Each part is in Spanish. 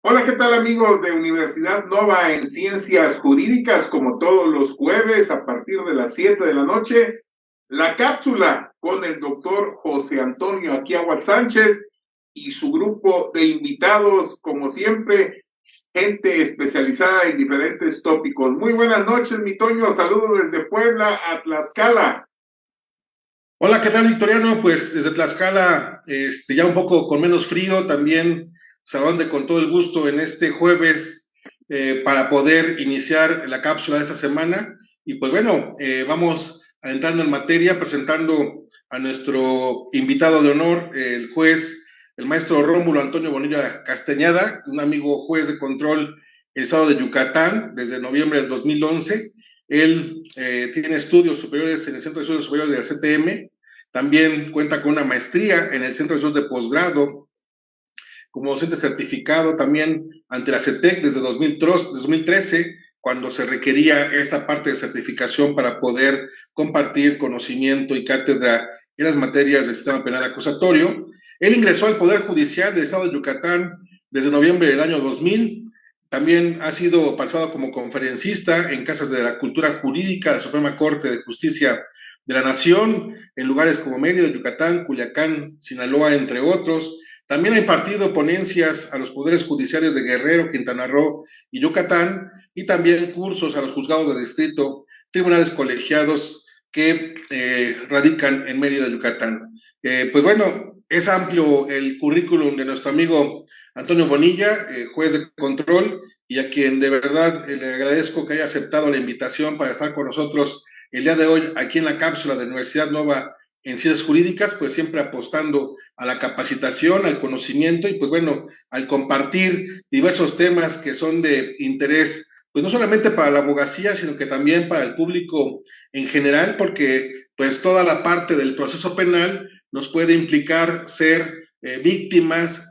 Hola, ¿qué tal amigos de Universidad Nova en Ciencias Jurídicas? Como todos los jueves a partir de las 7 de la noche, la cápsula con el doctor José Antonio Aquiahuat Sánchez y su grupo de invitados, como siempre, gente especializada en diferentes tópicos. Muy buenas noches, mi Toño, saludos desde Puebla a Tlaxcala. Hola, ¿qué tal, Victoriano? Pues desde Tlaxcala, ya un poco con menos frío, también saludando con todo el gusto en este jueves para poder iniciar la cápsula de esta semana. Y pues bueno, vamos entrando en materia, presentando a nuestro invitado de honor, el juez, el maestro Rómulo Antonio Bonilla Castañeda, un amigo juez de control del estado de Yucatán desde noviembre del 2011. Él tiene estudios superiores en el Centro de Estudios Superiores de la CTM, también cuenta con una maestría en el Centro de Estudios de Posgrado, como docente certificado también ante la CETEC desde 2013, cuando se requería esta parte de certificación para poder compartir conocimiento y cátedra en las materias del sistema penal acusatorio. Él ingresó al Poder Judicial del Estado de Yucatán desde noviembre del año 2000. También ha sido participado como conferencista en casas de la cultura jurídica de la Suprema Corte de Justicia de la Nación, en lugares como Mérida, Yucatán, Culiacán, Sinaloa, entre otros. También ha impartido ponencias a los poderes judiciales de Guerrero, Quintana Roo y Yucatán, y también cursos a los juzgados de distrito, tribunales colegiados que radican en Mérida, Yucatán. Pues bueno, es amplio el currículum de nuestro amigo Antonio Bonilla, juez de control, y a quien de verdad le agradezco que haya aceptado la invitación para estar con nosotros el día de hoy aquí en la cápsula de Universidad Nova en Ciencias Jurídicas, pues siempre apostando a la capacitación, al conocimiento y pues bueno, al compartir diversos temas que son de interés, pues no solamente para la abogacía, sino que también para el público en general, porque pues toda la parte del proceso penal nos puede implicar ser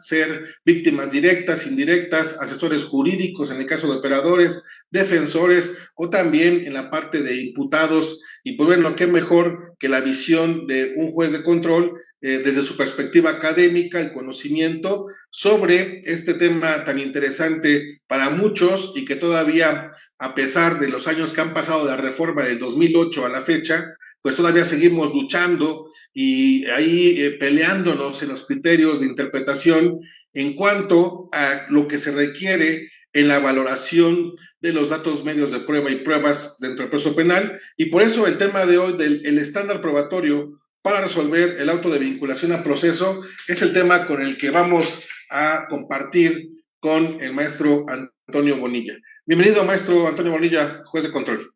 ser víctimas directas, indirectas, asesores jurídicos en el caso de operadores, defensores o también en la parte de imputados. Y pues bueno, qué mejor que la visión de un juez de control desde su perspectiva académica, el conocimiento sobre este tema tan interesante para muchos y que todavía, a pesar de los años que han pasado de la reforma del 2008 a la fecha, pues todavía seguimos luchando y ahí peleándonos en los criterios de interpretación en cuanto a lo que se requiere en la valoración de los datos medios de prueba y pruebas dentro del proceso penal, y por eso el tema de hoy del estándar probatorio para resolver el auto de vinculación a proceso es el tema con el que vamos a compartir con el maestro Antonio Bonilla. Bienvenido, maestro Antonio Bonilla, juez de control.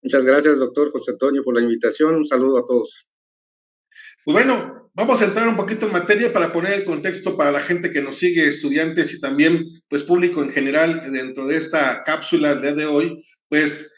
Muchas gracias, doctor José Antonio, por la invitación. Un saludo a todos. Pues bueno, vamos a entrar un poquito en materia para poner el contexto para la gente que nos sigue, estudiantes y también pues público en general dentro de esta cápsula del día de hoy. Pues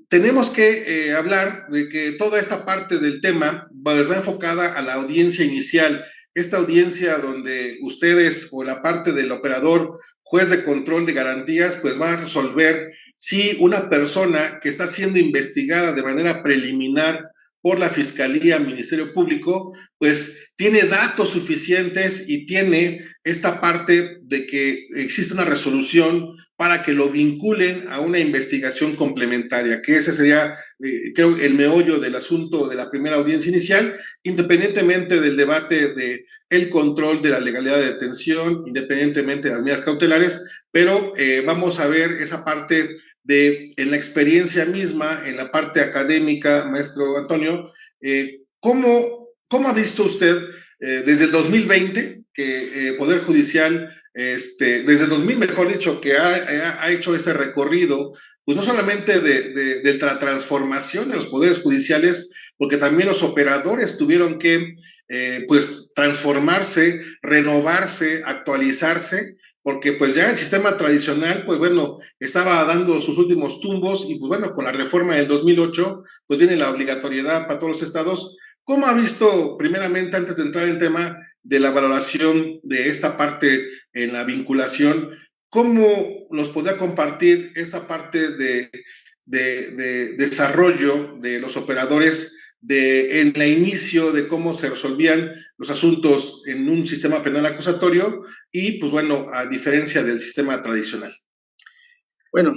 tenemos que hablar de que toda esta parte del tema va enfocada a la audiencia inicial, esta audiencia donde ustedes o la parte del operador juez de control de garantías pues va a resolver si una persona que está siendo investigada de manera preliminar por la Fiscalía, Ministerio Público, pues tiene datos suficientes y tiene esta parte de que existe una resolución para que lo vinculen a una investigación complementaria, que ese sería, creo, el meollo del asunto de la primera audiencia inicial, independientemente del debate de el control de la legalidad de detención, independientemente de las medidas cautelares, pero vamos a ver esa parte en la experiencia misma, en la parte académica, maestro Antonio, ¿cómo ha visto usted desde el 2020 que Poder Judicial, desde el 2000, mejor dicho, que ha hecho este recorrido, pues no solamente de la transformación de los poderes judiciales, porque también los operadores tuvieron que pues transformarse, renovarse, actualizarse, porque pues ya el sistema tradicional, pues bueno, estaba dando sus últimos tumbos y pues bueno, con la reforma del 2008, pues viene la obligatoriedad para todos los estados. ¿Cómo ha visto, primeramente, antes de entrar en tema de la valoración de esta parte en la vinculación, cómo nos podría compartir esta parte de desarrollo de los operadores en el inicio de cómo se resolvían los asuntos en un sistema penal acusatorio y, pues bueno, a diferencia del sistema tradicional. Bueno,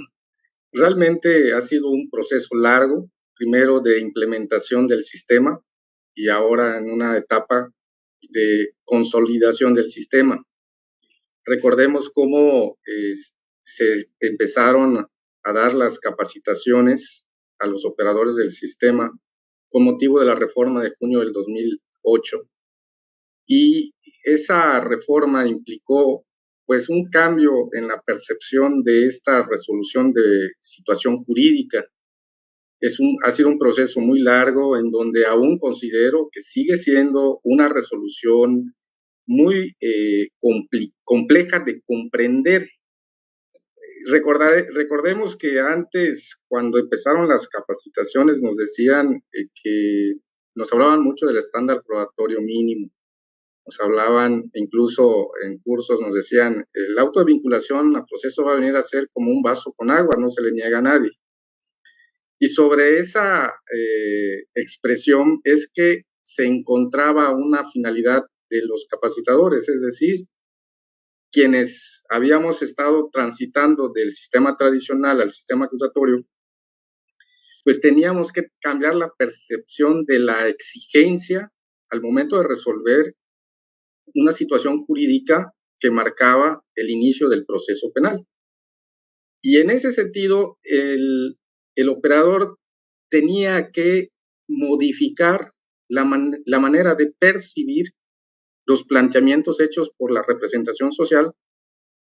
realmente ha sido un proceso largo, primero de implementación del sistema y ahora en una etapa de consolidación del sistema. Recordemos cómo se empezaron a dar las capacitaciones a los operadores del sistema con motivo de la reforma de junio del 2008. Y esa reforma implicó pues un cambio en la percepción de esta resolución de situación jurídica. Ha sido un proceso muy largo en donde aún considero que sigue siendo una resolución muy compleja de comprender. Recordemos que antes, cuando empezaron las capacitaciones, nos decían que nos hablaban mucho del estándar probatorio mínimo. Nos hablaban, incluso en cursos nos decían, el auto de vinculación a proceso va a venir a ser como un vaso con agua, no se le niega a nadie. Y sobre esa expresión es que se encontraba una finalidad de los capacitadores, es decir, quienes habíamos estado transitando del sistema tradicional al sistema acusatorio, pues teníamos que cambiar la percepción de la exigencia al momento de resolver una situación jurídica que marcaba el inicio del proceso penal. Y en ese sentido, el operador tenía que modificar la manera de percibir los planteamientos hechos por la representación social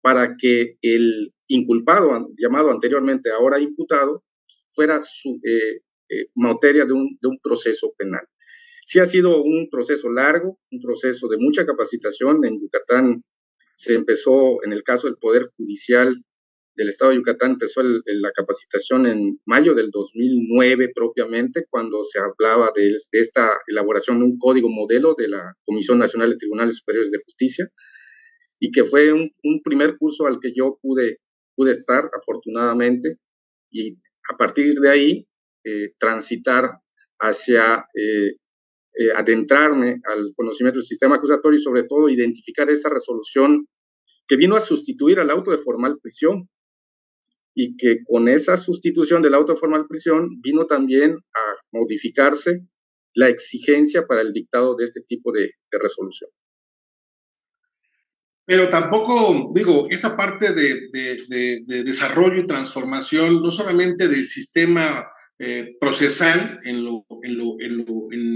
para que el inculpado, llamado anteriormente ahora imputado, fuera materia de un proceso penal. Sí ha sido un proceso largo, un proceso de mucha capacitación. En Yucatán se empezó, en el caso del Poder Judicial del Estado de Yucatán, empezó la capacitación en mayo del 2009 propiamente, cuando se hablaba de esta elaboración de un código modelo de la Comisión Nacional de Tribunales Superiores de Justicia, y que fue un primer curso al que yo pude estar, afortunadamente, y a partir de ahí transitar hacia adentrarme al conocimiento del sistema acusatorio y sobre todo identificar esta resolución que vino a sustituir al auto de formal prisión, y que con esa sustitución del auto de formal prisión vino también a modificarse la exigencia para el dictado de este tipo de resolución. Pero tampoco, digo, esta parte de desarrollo y transformación, no solamente del sistema procesal en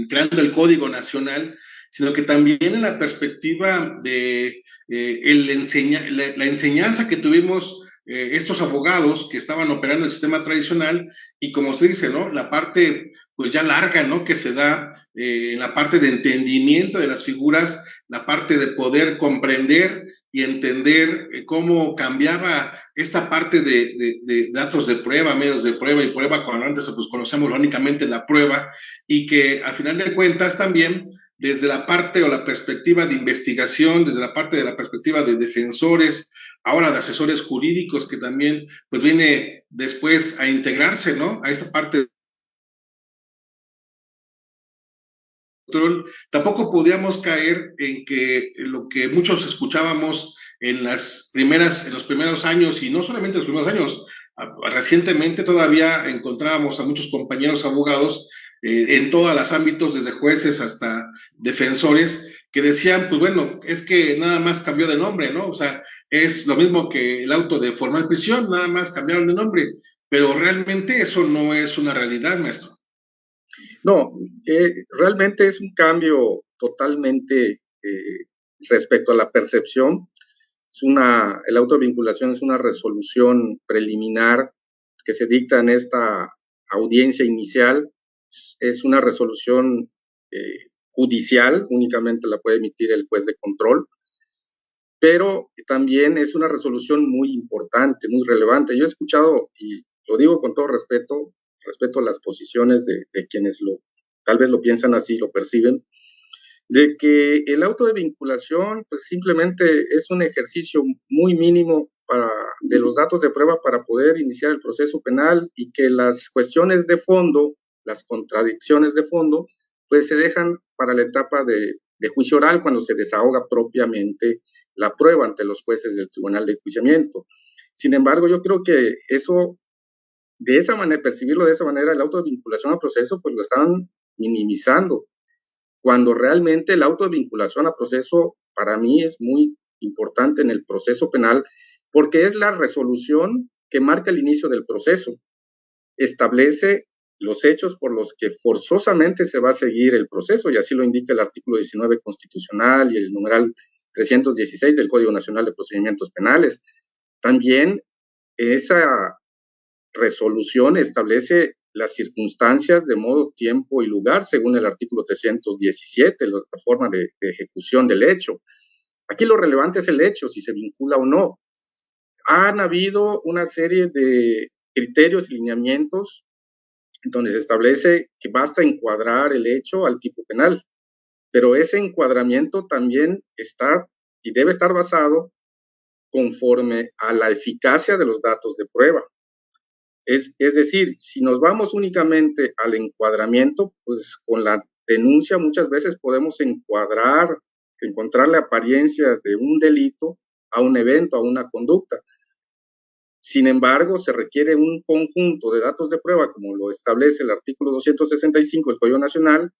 creando el Código Nacional, sino que también en la perspectiva de la enseñanza que tuvimos estos abogados que estaban operando el sistema tradicional, y como usted dice, ¿no? La parte pues ya larga, ¿no? Que se da en la parte de entendimiento de las figuras, la parte de poder comprender y entender cómo cambiaba esta parte de datos de prueba, medios de prueba y prueba, cuando antes pues conocemos únicamente la prueba, y que al final de cuentas también desde la parte o la perspectiva de investigación, desde la parte de la perspectiva de defensores, ahora de asesores jurídicos, que también pues viene después a integrarse, ¿no? A esta parte. Tampoco podíamos caer en que lo que muchos escuchábamos en los primeros años, y no solamente en los primeros años, recientemente todavía encontrábamos a muchos compañeros abogados en todos los ámbitos, desde jueces hasta defensores, que decían, pues bueno, es que nada más cambió de nombre, ¿no? O sea, es lo mismo que el auto de formal prisión, nada más cambiaron de nombre, pero realmente eso no es una realidad, maestro. No, realmente es un cambio totalmente respecto a la percepción. El auto de vinculación es una resolución preliminar que se dicta en esta audiencia inicial. Es una resolución judicial, únicamente la puede emitir el juez de control, pero también es una resolución muy importante, muy relevante. Yo he escuchado, y lo digo con todo respeto a las posiciones de quienes tal vez lo piensan así, lo perciben, de que el auto de vinculación pues simplemente es un ejercicio muy mínimo de los datos de prueba para poder iniciar el proceso penal, y que las cuestiones de fondo las contradicciones de fondo, pues se dejan para la etapa de juicio oral, cuando se desahoga propiamente la prueba ante los jueces del Tribunal de Enjuiciamiento. Sin embargo, yo creo que eso, de esa manera, percibirlo de esa manera, el auto de vinculación a proceso, pues lo están minimizando, cuando realmente el auto de vinculación a proceso para mí es muy importante en el proceso penal, porque es la resolución que marca el inicio del proceso. Establece los hechos por los que forzosamente se va a seguir el proceso, y así lo indica el artículo 19 constitucional y el numeral 316 del Código Nacional de Procedimientos Penales. También esa resolución establece las circunstancias de modo, tiempo y lugar según el artículo 317, la forma de ejecución del hecho. Aquí lo relevante es el hecho, si se vincula o no. Han habido una serie de criterios y lineamientos donde se establece que basta encuadrar el hecho al tipo penal, pero ese encuadramiento también está y debe estar basado conforme a la eficacia de los datos de prueba. Es decir, si nos vamos únicamente al encuadramiento, pues con la denuncia muchas veces podemos encontrarle apariencia de un delito a un evento, a una conducta. Sin embargo, se requiere un conjunto de datos de prueba, como lo establece el artículo 265 del Código Nacional,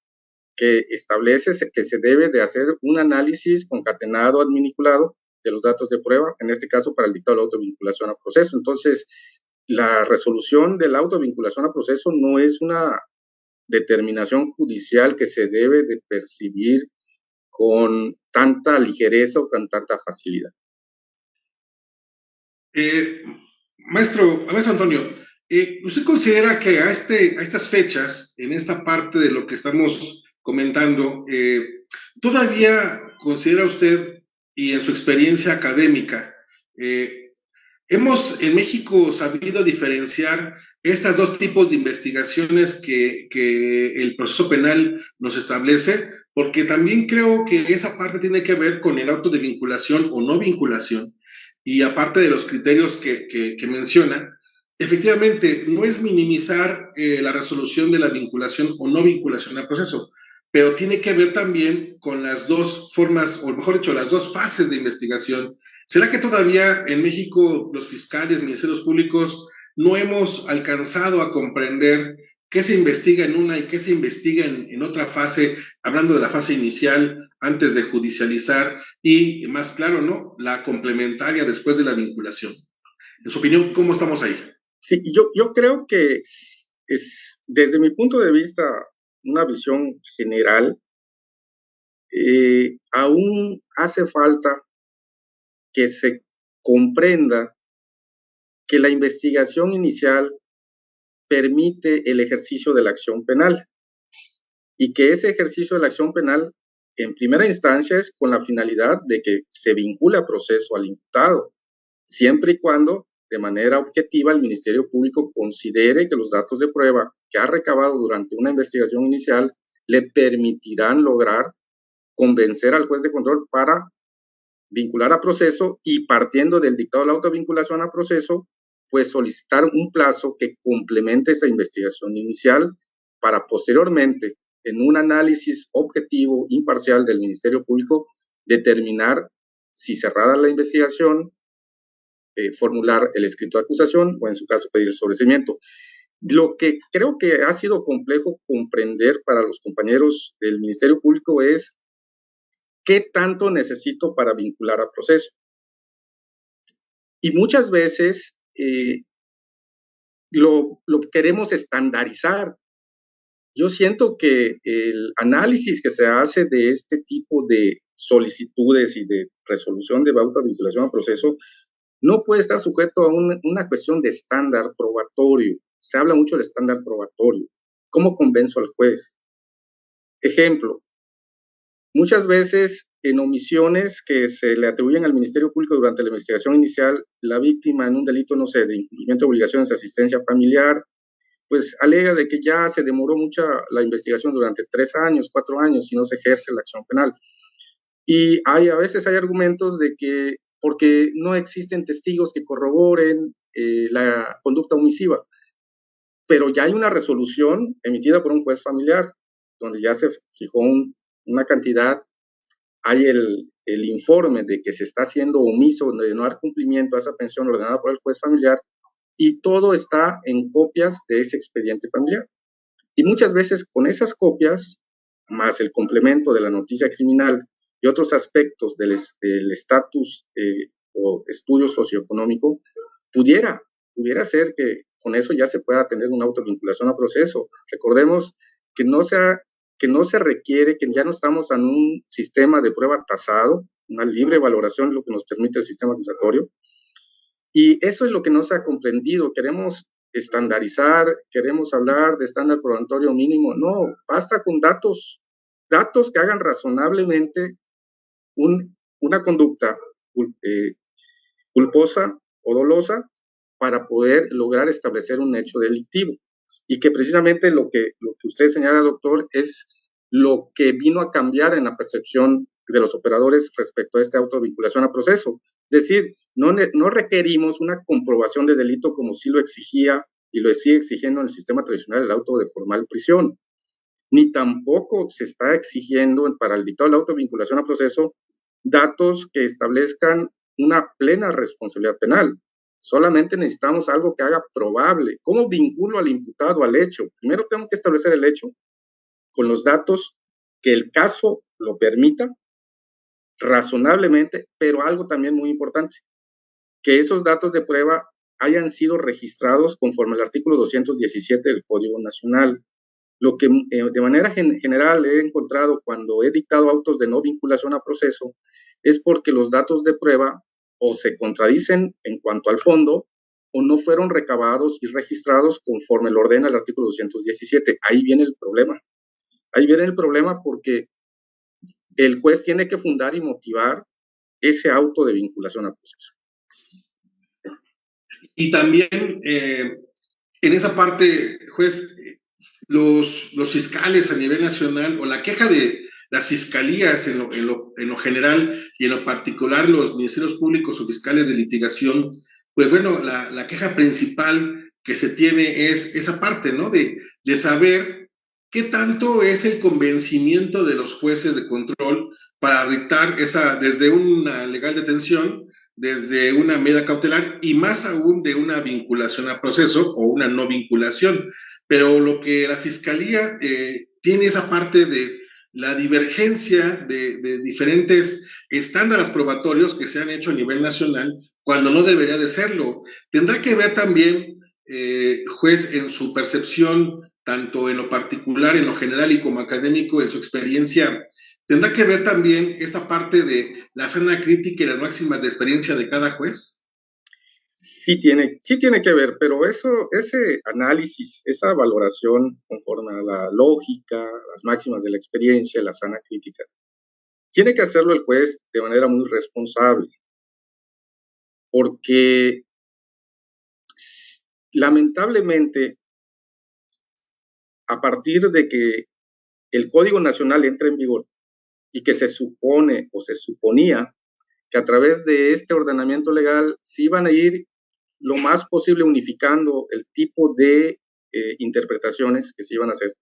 que establece que se debe de hacer un análisis concatenado, adminiculado de los datos de prueba, en este caso para el dictado de la autovinculación a proceso. Entonces, la resolución de la autovinculación a proceso no es una determinación judicial que se debe de percibir con tanta ligereza o con tanta facilidad. Maestro Antonio, ¿usted considera que a estas fechas, en esta parte de lo que estamos comentando, todavía considera usted, y en su experiencia académica, hemos en México sabido diferenciar estos dos tipos de investigaciones que el proceso penal nos establece? Porque también creo que esa parte tiene que ver con el auto de vinculación o no vinculación, y aparte de los criterios que menciona, efectivamente no es minimizar la resolución de la vinculación o no vinculación al proceso, pero tiene que ver también con las dos formas, o mejor dicho, las dos fases de investigación. ¿Será que todavía en México los fiscales, ministerios públicos, no hemos alcanzado a comprender qué se investiga en una y qué se investiga en otra fase, hablando de la fase inicial antes de judicializar y, más claro, ¿no?, la complementaria después de la vinculación? En su opinión, ¿cómo estamos ahí? Sí, yo creo que es, desde mi punto de vista, una visión general, aún hace falta que se comprenda que la investigación inicial permite el ejercicio de la acción penal y que ese ejercicio de la acción penal en primera instancia es con la finalidad de que se vincule a proceso al imputado, siempre y cuando de manera objetiva el Ministerio Público considere que los datos de prueba que ha recabado durante una investigación inicial le permitirán lograr convencer al juez de control para vincular a proceso, y partiendo del dictado de la autovinculación a proceso, pues solicitar un plazo que complemente esa investigación inicial para posteriormente, en un análisis objetivo, imparcial del Ministerio Público, determinar si cerrada la investigación, formular el escrito de acusación o en su caso pedir el sobreseimiento. Lo que creo que ha sido complejo comprender para los compañeros del Ministerio Público es qué tanto necesito para vincular a proceso. Y muchas veces lo queremos estandarizar. Yo siento que el análisis que se hace de este tipo de solicitudes y de resolución de autovinculación a proceso no puede estar sujeto a una cuestión de estándar probatorio. Se habla mucho del estándar probatorio. ¿Cómo convenzo al juez? Ejemplo, muchas veces en omisiones que se le atribuyen al Ministerio Público durante la investigación inicial, la víctima en un delito, no sé, de incumplimiento de obligaciones de asistencia familiar, pues alega de que ya se demoró mucho la investigación durante 3 años, 4 años y no se ejerce la acción penal. Y a veces hay argumentos de que porque no existen testigos que corroboren la conducta omisiva. pero ya hay una resolución emitida por un juez familiar, donde ya se fijó una cantidad, hay el informe de que se está haciendo omiso de no dar cumplimiento a esa pensión ordenada por el juez familiar, y todo está en copias de ese expediente familiar. Y muchas veces con esas copias, más el complemento de la noticia criminal y otros aspectos del estatus o estudio socioeconómico, pudiera ser que con eso ya se pueda tener una autovinculación a proceso. Recordemos que no se requiere, que ya no estamos en un sistema de prueba tasado, una libre valoración es lo que nos permite el sistema acusatorio, y eso es lo que no se ha comprendido. Queremos estandarizar, queremos hablar de estándar probatorio mínimo. No, basta con datos que hagan razonablemente una conducta culposa o dolosa para poder lograr establecer un hecho delictivo. Y que precisamente lo que usted señala, doctor, es lo que vino a cambiar en la percepción de los operadores respecto a esta autovinculación a proceso. Es decir, no requerimos una comprobación de delito como sí lo exigía y lo sigue exigiendo en el sistema tradicional el auto de formal prisión, ni tampoco se está exigiendo para el dictado de la autovinculación a proceso datos que establezcan una plena responsabilidad penal. Solamente necesitamos algo que haga probable. ¿Cómo vinculo al imputado al hecho? Primero tengo que establecer el hecho con los datos que el caso lo permita razonablemente, pero algo también muy importante, que esos datos de prueba hayan sido registrados conforme al artículo 217 del Código Nacional. Lo que de manera general he encontrado cuando he dictado autos de no vinculación a proceso es porque los datos de prueba o se contradicen en cuanto al fondo o no fueron recabados y registrados conforme lo ordena el artículo 217. Ahí viene el problema. Ahí viene el problema porque el juez tiene que fundar y motivar ese auto de vinculación a proceso. Y también en esa parte, juez, los fiscales a nivel nacional o la queja de las fiscalías en lo general y en lo particular los ministerios públicos o fiscales de litigación, pues bueno, la queja principal que se tiene es esa parte, ¿no? De saber qué tanto es el convencimiento de los jueces de control para dictar desde una legal detención, desde una medida cautelar y más aún de una vinculación a proceso o una no vinculación. Pero lo que la Fiscalía tiene esa parte de la divergencia de diferentes estándares probatorios que se han hecho a nivel nacional cuando no debería de serlo. Tendrá que ver también, juez, en su percepción, tanto en lo particular, en lo general y como académico, en su experiencia, tendrá que ver también esta parte de la sana crítica y las máximas de experiencia de cada juez. Sí tiene que ver, pero ese análisis, esa valoración conforme a la lógica, las máximas de la experiencia, la sana crítica, tiene que hacerlo el juez de manera muy responsable, porque lamentablemente, a partir de que el Código Nacional entra en vigor y que se supone o se suponía que a través de este ordenamiento legal se iban a ir lo más posible unificando el tipo de interpretaciones que se iban a hacer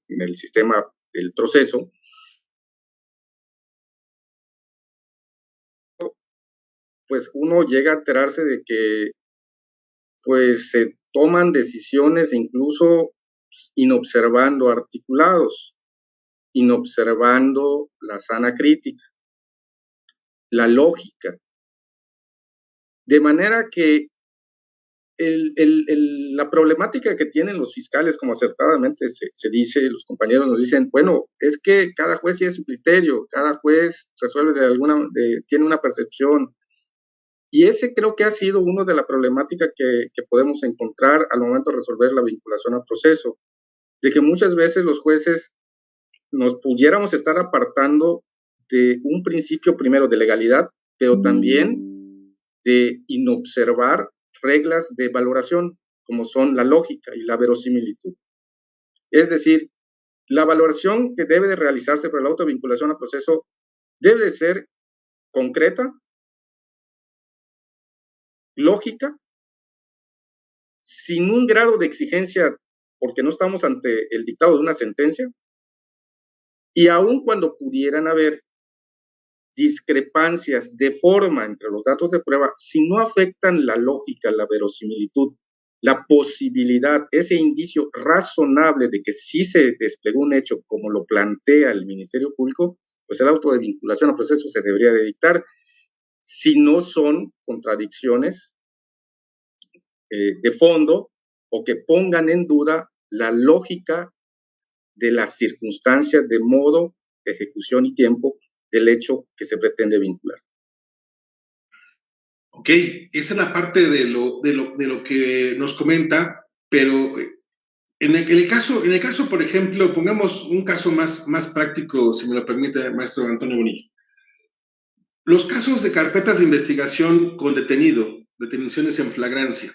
en el sistema del proceso, pues uno llega a enterarse de que pues se toman decisiones incluso inobservando articulados, inobservando la sana crítica, la lógica, de manera que la problemática que tienen los fiscales, como acertadamente se dice, los compañeros nos dicen, bueno, es que cada juez tiene su criterio, cada juez resuelve tiene una percepción. Y ese creo que ha sido una de las problemáticas que podemos encontrar al momento de resolver la vinculación al proceso, de que muchas veces los jueces nos pudiéramos estar apartando de un principio primero de legalidad, pero también de inobservar reglas de valoración, como son la lógica y la verosimilitud. Es decir, la valoración que debe de realizarse para la autovinculación al proceso debe de ser concreta, lógica, sin un grado de exigencia, porque no estamos ante el dictado de una sentencia, y aun cuando pudieran haber discrepancias de forma entre los datos de prueba, si no afectan la lógica, la verosimilitud, la posibilidad, ese indicio razonable de que sí se desplegó un hecho como lo plantea el Ministerio Público, pues el auto de vinculación al proceso se debería de dictar, si no son contradicciones de fondo o que pongan en duda la lógica de las circunstancias de modo, ejecución y tiempo del hecho que se pretende vincular. Ok, esa es la parte de lo que nos comenta, pero en el caso, por ejemplo, pongamos un caso más práctico, si me lo permite, maestro Antonio Bonilla. Los casos de carpetas de investigación con detenciones en flagrancia.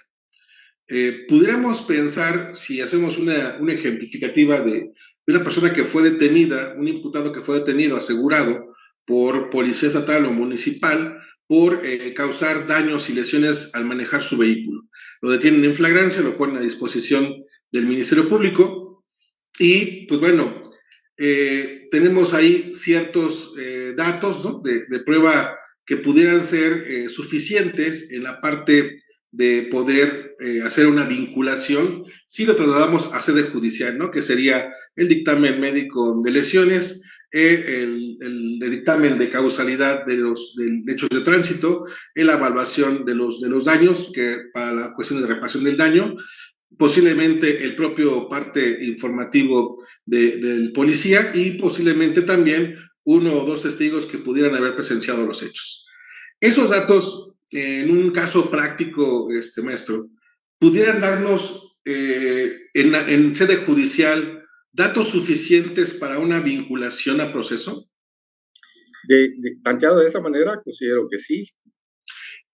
Pudiéramos pensar, si hacemos una ejemplificativa de una persona que fue detenida, un imputado que fue detenido, asegurado por policía estatal o municipal, por causar daños y lesiones al manejar su vehículo. Lo detienen en flagrancia, lo ponen a disposición del Ministerio Público y, pues bueno, tenemos ahí ciertos datos, ¿no?, de prueba que pudieran ser suficientes en la parte de poder hacer una vinculación si lo trasladamos a sede judicial, ¿no?, que sería el dictamen médico de lesiones, el dictamen de causalidad de los hechos de tránsito, la evaluación de los daños, que para la cuestión de reparación del daño, posiblemente el propio parte informativo del policía y posiblemente también uno o dos testigos que pudieran haber presenciado los hechos. Esos datos, en un caso práctico, maestro, pudieran darnos en sede judicial datos suficientes para una vinculación a proceso. Planteado de esa manera, considero que sí.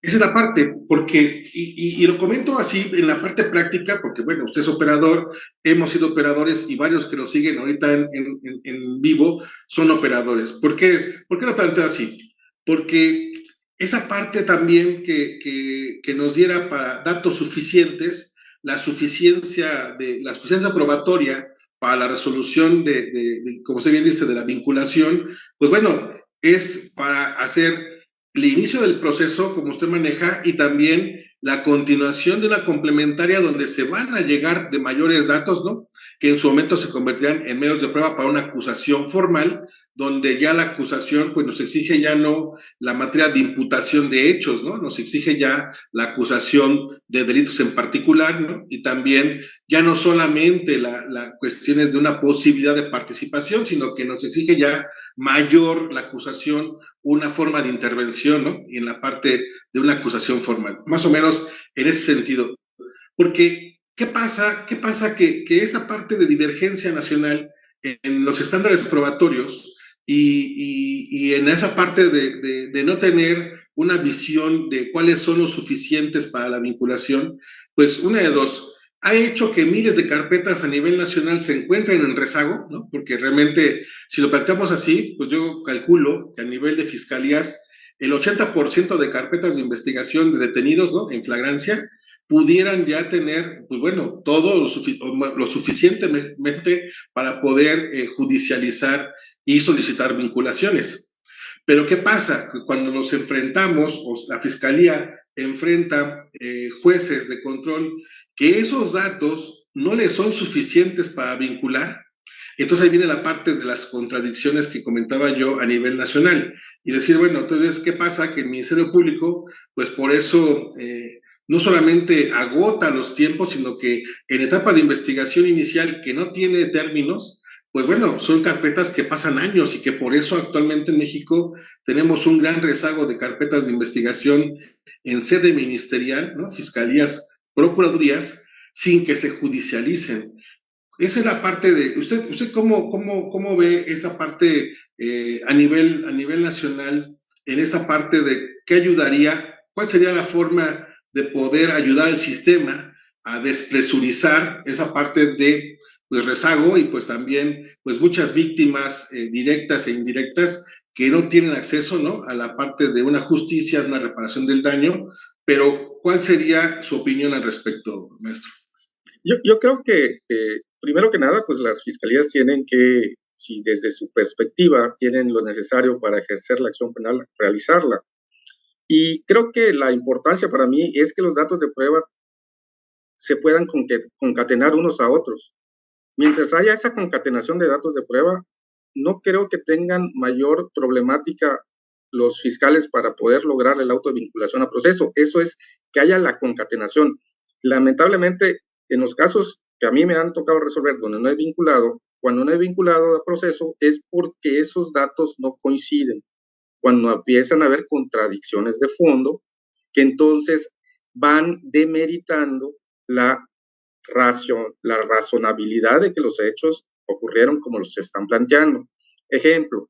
Esa es la parte, porque, y lo comento así en la parte práctica, porque bueno, usted es operador, hemos sido operadores y varios que nos siguen ahorita en vivo son operadores. ¿Por qué lo planteo así? Porque esa parte también que nos diera para datos suficientes, la suficiencia probatoria para la resolución como se bien dice, de la vinculación, pues bueno, es para hacer el inicio del proceso, como usted maneja, y también la continuación de una complementaria donde se van a llegar de mayores datos, ¿no?, que en su momento se convertirán en medios de prueba para una acusación formal, donde ya la acusación pues nos exige ya no la materia de imputación de hechos, ¿no?, nos exige ya la acusación de delitos en particular, ¿no?, y también ya no solamente la cuestiones de una posibilidad de participación, sino que nos exige ya mayor la acusación, una forma de intervención, ¿no?, y en la parte de una acusación formal, más o menos en ese sentido. Porque, ¿qué pasa? Que esta parte de divergencia nacional en los estándares probatorios y en esa parte de no tener una visión de cuáles son los suficientes para la vinculación, pues una de dos, ha hecho que miles de carpetas a nivel nacional se encuentren en rezago, ¿no?, porque realmente, si lo planteamos así, pues yo calculo que a nivel de fiscalías, el 80% de carpetas de investigación de detenidos, ¿no?, en flagrancia, pudieran ya tener, pues bueno, todo lo suficientemente para poder judicializar y solicitar vinculaciones. Pero ¿qué pasa? Cuando nos enfrentamos, o la Fiscalía enfrenta jueces de control, que esos datos no les son suficientes para vincular, entonces ahí viene la parte de las contradicciones que comentaba yo a nivel nacional. Y decir, bueno, entonces, ¿qué pasa? Que el Ministerio Público, pues por eso no solamente agota los tiempos, sino que en etapa de investigación inicial que no tiene términos, pues bueno, son carpetas que pasan años y que por eso actualmente en México tenemos un gran rezago de carpetas de investigación en sede ministerial, ¿no?, fiscalías, procuradurías, sin que se judicialicen. Esa es la parte de, ¿usted cómo ve esa parte a nivel nacional, en esa parte de qué ayudaría, cuál sería la forma de poder ayudar al sistema a despresurizar esa parte de pues, rezago y pues también pues muchas víctimas directas e indirectas que no tienen acceso, ¿no?, a la parte de una justicia, de una reparación del daño, pero ¿cuál sería su opinión al respecto, maestro? Yo creo que, primero que nada, pues las fiscalías tienen que, si desde su perspectiva tienen lo necesario para ejercer la acción penal, realizarla. Y creo que la importancia para mí es que los datos de prueba se puedan concatenar unos a otros. Mientras haya esa concatenación de datos de prueba, no creo que tengan mayor problemática los fiscales para poder lograr el auto de vinculación a proceso. Eso es que haya la concatenación. Lamentablemente, en los casos que a mí me han tocado resolver donde no he vinculado, cuando no he vinculado a proceso es porque esos datos no coinciden. Cuando empiezan a haber contradicciones de fondo, que entonces van demeritando la razonabilidad de que los hechos ocurrieron como los se están planteando. Ejemplo,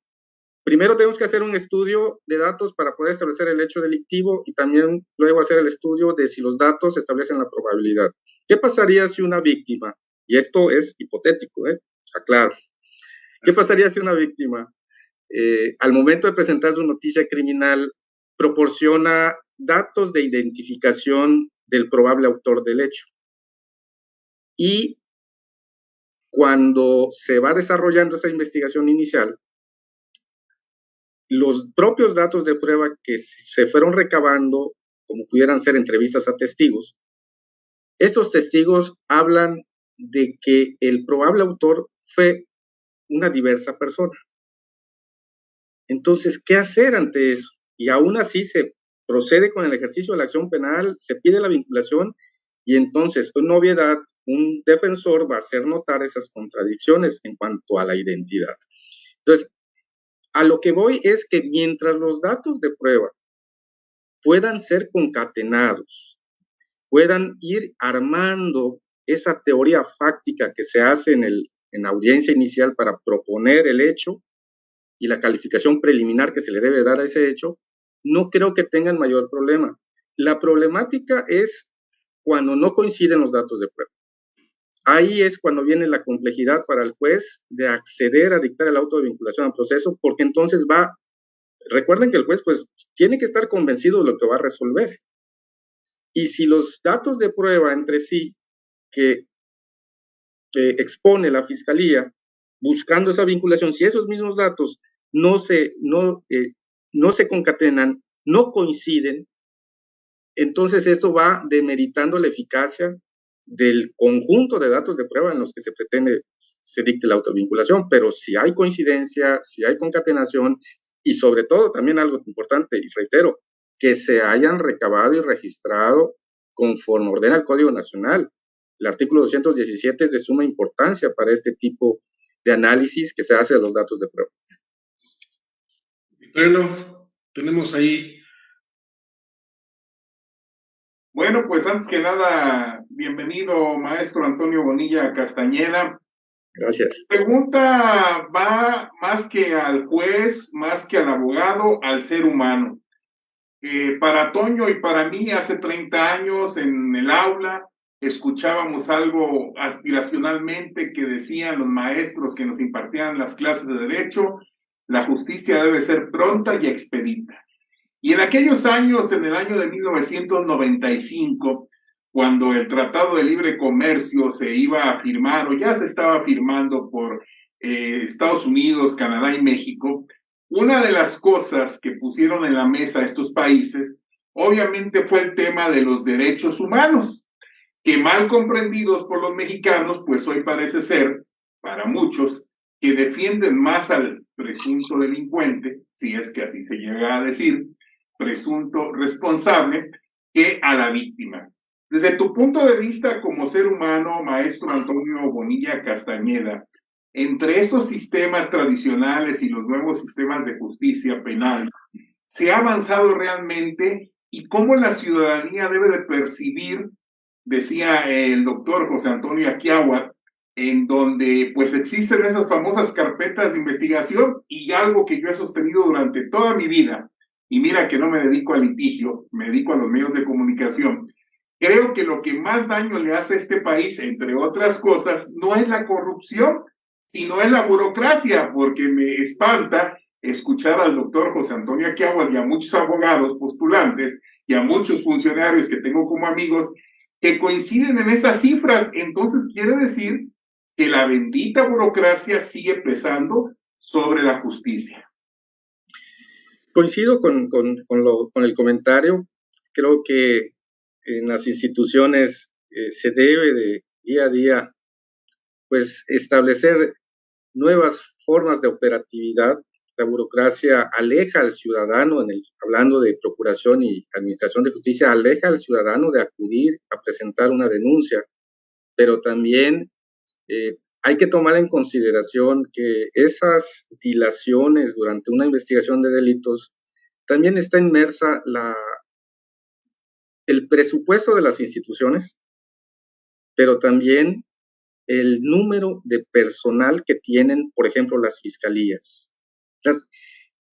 primero tenemos que hacer un estudio de datos para poder establecer el hecho delictivo y también luego hacer el estudio de si los datos establecen la probabilidad. ¿Qué pasaría si una víctima, y esto es hipotético, aclaro, qué pasaría si una víctima al momento de presentar su noticia criminal proporciona datos de identificación del probable autor del hecho? Y cuando se va desarrollando esa investigación inicial, los propios datos de prueba que se fueron recabando, como pudieran ser entrevistas a testigos, estos testigos hablan de que el probable autor fue una diversa persona. Entonces, ¿qué hacer ante eso? Y aún así se procede con el ejercicio de la acción penal, se pide la vinculación y entonces, con novedad, un defensor va a hacer notar esas contradicciones en cuanto a la identidad. Entonces, a lo que voy es que mientras los datos de prueba puedan ser concatenados, puedan ir armando esa teoría fáctica que se hace en la audiencia inicial para proponer el hecho y la calificación preliminar que se le debe dar a ese hecho, no creo que tengan mayor problema. La problemática es cuando no coinciden los datos de prueba. Ahí es cuando viene la complejidad para el juez de acceder a dictar el auto de vinculación al proceso, porque entonces recuerden que el juez pues tiene que estar convencido de lo que va a resolver. Y si los datos de prueba entre sí que expone la fiscalía buscando esa vinculación, si esos mismos datos no se concatenan, no coinciden, entonces esto va demeritando la eficacia del conjunto de datos de prueba en los que se pretende se dicte la autovinculación, pero si hay coincidencia, si hay concatenación y sobre todo también algo importante, y reitero, que se hayan recabado y registrado conforme ordena el Código Nacional. El artículo 217 es de suma importancia para este tipo de análisis que se hace de los datos de prueba. Bueno, tenemos ahí. Bueno, pues antes que nada, bienvenido, maestro Antonio Bonilla Castañeda. Gracias. La pregunta va más que al juez, más que al abogado, al ser humano. Para Toño y para mí, hace 30 años en el aula, escuchábamos algo aspiracionalmente que decían los maestros que nos impartían las clases de derecho: la justicia debe ser pronta y expedita. Y en aquellos años, en el año de 1995, cuando el Tratado de Libre Comercio se iba a firmar, o ya se estaba firmando por Estados Unidos, Canadá y México, una de las cosas que pusieron en la mesa estos países, obviamente, fue el tema de los derechos humanos, que mal comprendidos por los mexicanos, pues hoy parece ser, para muchos, que defienden más al presunto delincuente, si es que así se llega a decir, presunto responsable, que a la víctima. Desde tu punto de vista como ser humano, maestro Antonio Bonilla Castañeda, entre esos sistemas tradicionales y los nuevos sistemas de justicia penal, ¿se ha avanzado realmente? ¿Y cómo la ciudadanía debe de percibir, decía el doctor José Antonio Aquiahuat, en donde pues existen esas famosas carpetas de investigación? Y algo que yo he sostenido durante toda mi vida, y mira que no me dedico al litigio, me dedico a los medios de comunicación, creo que lo que más daño le hace a este país, entre otras cosas, no es la corrupción, sino es la burocracia, porque me espanta escuchar al doctor José Antonio Aquiahuat y a muchos abogados postulantes y a muchos funcionarios que tengo como amigos que coinciden en esas cifras. Entonces quiere decir que la bendita burocracia sigue pesando sobre la justicia. Coincido con el comentario. Creo que en las instituciones se debe de día a día pues establecer nuevas formas de operatividad. La burocracia aleja al ciudadano, hablando de procuración y administración de justicia, aleja al ciudadano de acudir a presentar una denuncia, pero también hay que tomar en consideración que esas dilaciones durante una investigación de delitos también está inmersa el presupuesto de las instituciones, pero también el número de personal que tienen, por ejemplo, las fiscalías.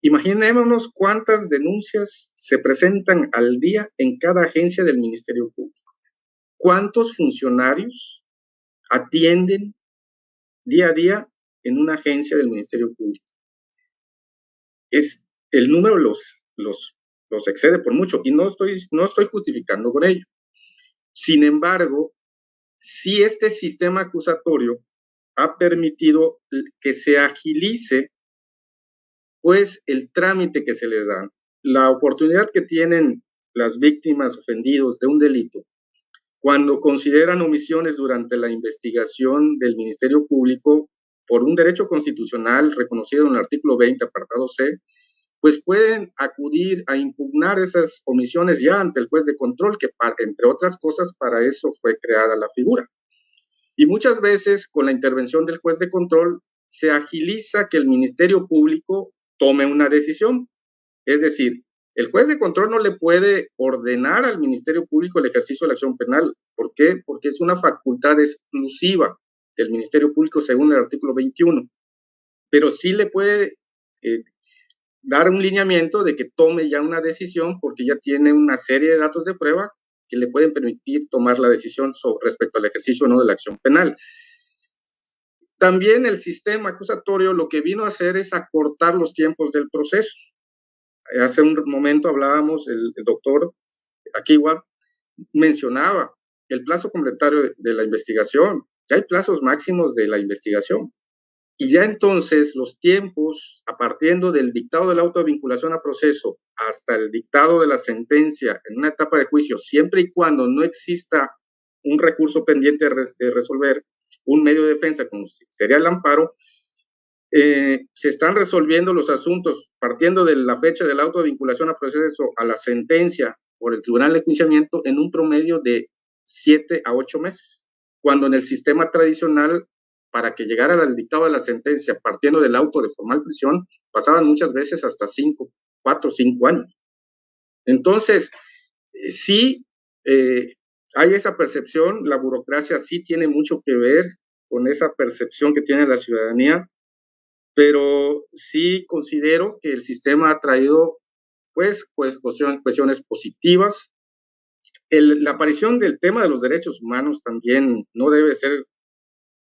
Imaginémonos cuántas denuncias se presentan al día en cada agencia del Ministerio Público. ¿Cuántos funcionarios atienden día a día en una agencia del Ministerio Público? El número los excede por mucho y no estoy justificando con ello. Sin embargo, si este sistema acusatorio ha permitido que se agilice pues el trámite que se les da, la oportunidad que tienen las víctimas ofendidos de un delito cuando consideran omisiones durante la investigación del Ministerio Público por un derecho constitucional reconocido en el artículo 20, apartado C, pues pueden acudir a impugnar esas omisiones ya ante el juez de control, que entre otras cosas para eso fue creada la figura. Y muchas veces con la intervención del juez de control se agiliza que el Ministerio Público tome una decisión. Es decir, el juez de control no le puede ordenar al Ministerio Público el ejercicio de la acción penal. ¿Por qué? Porque es una facultad exclusiva del Ministerio Público según el artículo 21. Pero sí le puede dar un lineamiento de que tome ya una decisión porque ya tiene una serie de datos de prueba que le pueden permitir tomar la decisión respecto al ejercicio o no de la acción penal. También el sistema acusatorio lo que vino a hacer es acortar los tiempos del proceso. Hace un momento hablábamos, el doctor Akiwa mencionaba el plazo complementario de la investigación. Ya hay plazos máximos de la investigación. Y ya entonces los tiempos, a partir del dictado del auto de vinculación a proceso hasta el dictado de la sentencia en una etapa de juicio, siempre y cuando no exista un recurso pendiente de resolver, un medio de defensa como sería el amparo, se están resolviendo los asuntos partiendo de la fecha del auto de vinculación a proceso a la sentencia por el Tribunal de Enjuiciamiento en un promedio de 7 a 8 meses, cuando en el sistema tradicional, para que llegara al dictado de la sentencia partiendo del auto de formal prisión, pasaban muchas veces hasta 4 o 5 años. Entonces, sí, hay esa percepción, la burocracia sí tiene mucho que ver con esa percepción que tiene la ciudadanía, pero sí considero que el sistema ha traído pues cuestiones positivas. La aparición del tema de los derechos humanos también no debe ser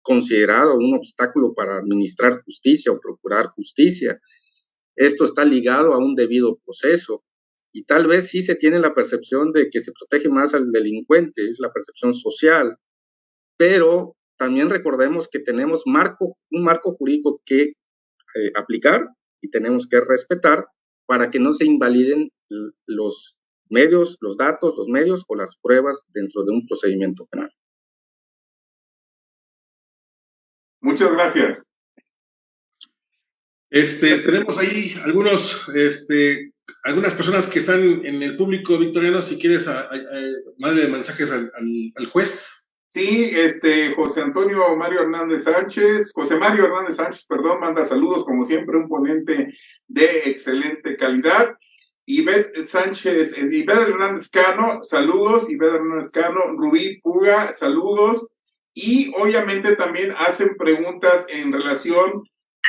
considerado un obstáculo para administrar justicia o procurar justicia. Esto está ligado a un debido proceso y tal vez sí se tiene la percepción de que se protege más al delincuente, es la percepción social, pero también recordemos que tenemos un marco jurídico que aplicar y tenemos que respetar para que no se invaliden los medios, los datos, los medios o las pruebas dentro de un procedimiento penal. Muchas gracias. Tenemos ahí algunas personas que están en el público victoriano. Si quieres, darle mensajes al juez. Sí, José Mario Hernández Sánchez, manda saludos, como siempre, un ponente de excelente calidad. Ivette Hernández Cano, saludos. Ivette Hernández Cano, Rubí Puga, saludos. Y obviamente también hacen preguntas en relación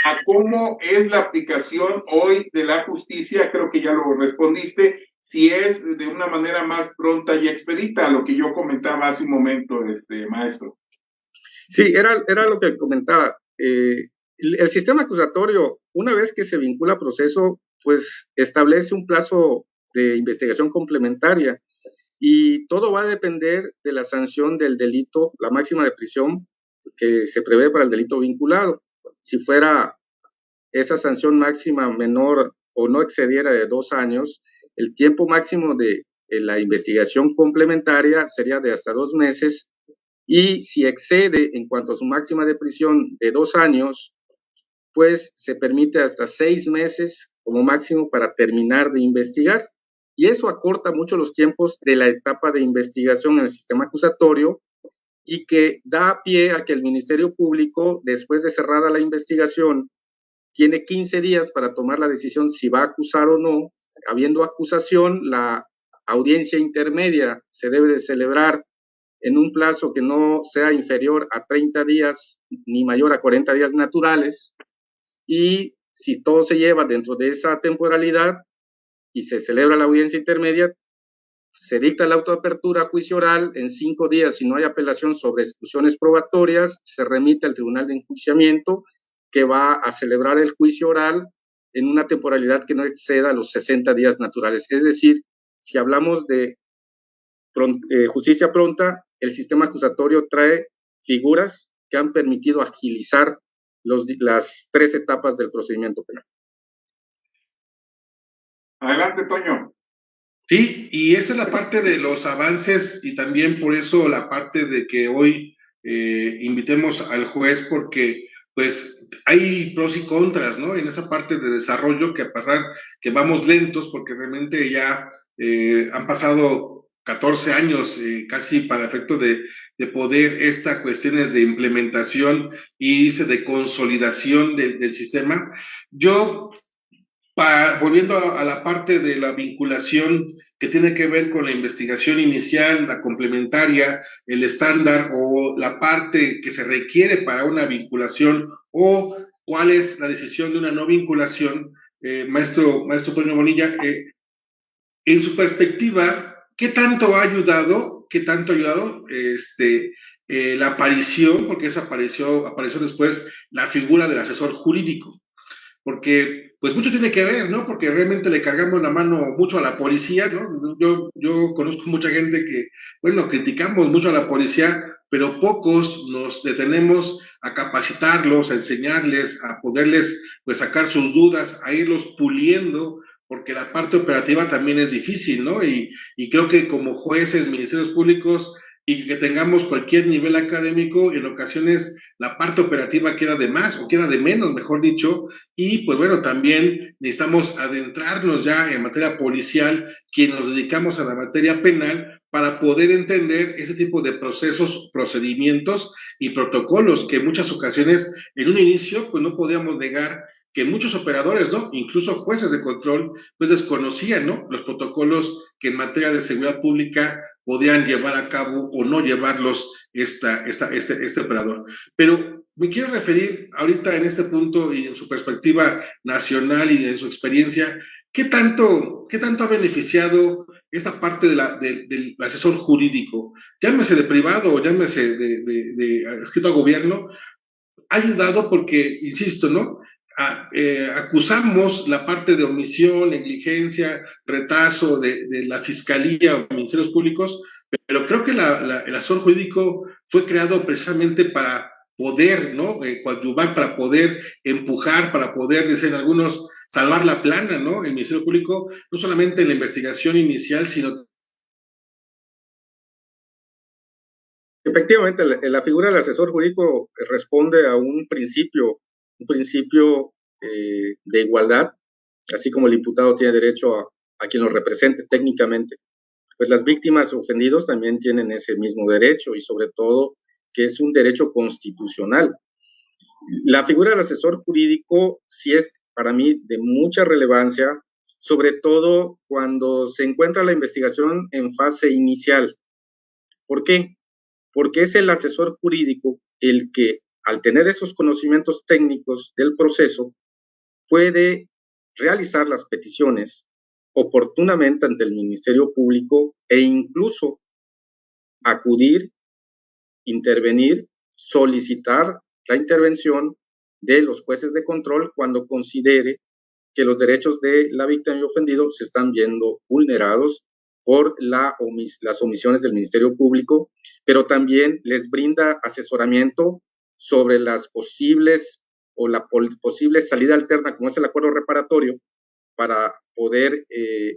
a cómo es la aplicación hoy de la justicia. Creo que ya lo respondiste, si es de una manera más pronta y expedita, a lo que yo comentaba hace un momento, maestro. Sí, era lo que comentaba. El sistema acusatorio, una vez que se vincula a proceso, pues establece un plazo de investigación complementaria, y todo va a depender de la sanción del delito, la máxima de prisión que se prevé para el delito vinculado. Si fuera esa sanción máxima menor o no excediera de 2 años, el tiempo máximo de la investigación complementaria sería de hasta 2 meses, y si excede en cuanto a su máxima de prisión de 2 años, pues se permite hasta 6 meses como máximo para terminar de investigar. Y eso acorta mucho los tiempos de la etapa de investigación en el sistema acusatorio, y que da pie a que el Ministerio Público, después de cerrada la investigación, tiene 15 días para tomar la decisión si va a acusar o no. Habiendo acusación, la audiencia intermedia se debe de celebrar en un plazo que no sea inferior a 30 días ni mayor a 40 días naturales, y si todo se lleva dentro de esa temporalidad y se celebra la audiencia intermedia, se dicta la autoapertura a juicio oral en 5 días. Si no hay apelación sobre exclusiones probatorias, se remite al Tribunal de Enjuiciamiento, que va a celebrar el juicio oral en una temporalidad que no exceda los 60 días naturales. Es decir, si hablamos de justicia pronta, el sistema acusatorio trae figuras que han permitido agilizar las 3 etapas del procedimiento penal. Adelante, Toño. Sí, y esa es la parte de los avances, y también por eso la parte de que hoy invitemos al juez, porque pues hay pros y contras, ¿no? En esa parte de desarrollo, que a pesar que vamos lentos, porque realmente ya han pasado 14 años casi para efecto de poder estas cuestiones de implementación y de consolidación del sistema. Yo, volviendo a la parte de la vinculación que tiene que ver con la investigación inicial, la complementaria, el estándar o la parte que se requiere para una vinculación, o cuál es la decisión de una no vinculación, maestro Toño Bonilla, en su perspectiva, ¿qué tanto ha ayudado la aparición, porque eso apareció después, la figura del asesor jurídico? Porque pues mucho tiene que ver, ¿no? Porque realmente le cargamos la mano mucho a la policía, ¿no? Yo conozco mucha gente que, bueno, criticamos mucho a la policía, pero pocos nos detenemos a capacitarlos, a enseñarles, a poderles pues sacar sus dudas, a irlos puliendo, porque la parte operativa también es difícil, ¿no? Y creo que como jueces, ministerios públicos, y que tengamos cualquier nivel académico, en ocasiones la parte operativa queda de más o queda de menos, mejor dicho, y pues bueno, también necesitamos adentrarnos ya en materia policial, quienes nos dedicamos a la materia penal, para poder entender ese tipo de procesos, procedimientos y protocolos que en muchas ocasiones en un inicio pues no podíamos negar que muchos operadores, ¿no? Incluso jueces de control, pues desconocían, ¿no? Los protocolos que en materia de seguridad pública podían llevar a cabo o no llevarlos este operador. Pero me quiero referir ahorita en este punto y en su perspectiva nacional y en su experiencia, ¿qué tanto ha beneficiado esta parte del asesor jurídico? Llámese de privado o llámese de adscrito a gobierno. Ha ayudado porque, insisto, ¿no? Acusamos la parte de omisión, negligencia, retraso de la Fiscalía o Ministerios Públicos, pero creo que el asesor jurídico fue creado precisamente para poder, ¿no? Coadyuvar, para poder empujar, para poder, dicen algunos, salvar la plana, ¿no? El Ministerio Público, no solamente en la investigación inicial, sino... Efectivamente, la figura del asesor jurídico responde a un principio de igualdad, así como el imputado tiene derecho a quien lo represente técnicamente. Pues las víctimas ofendidos también tienen ese mismo derecho, y sobre todo que es un derecho constitucional. La figura del asesor jurídico sí es para mí de mucha relevancia, sobre todo cuando se encuentra la investigación en fase inicial. ¿Por qué? Porque es el asesor jurídico el que, al tener esos conocimientos técnicos del proceso, puede realizar las peticiones oportunamente ante el Ministerio Público, e incluso acudir, intervenir, solicitar la intervención de los jueces de control cuando considere que los derechos de la víctima y ofendido se están viendo vulnerados por las omisiones del Ministerio Público, pero también les brinda asesoramiento sobre las posibles o la posible salida alterna, como es el acuerdo reparatorio, para poder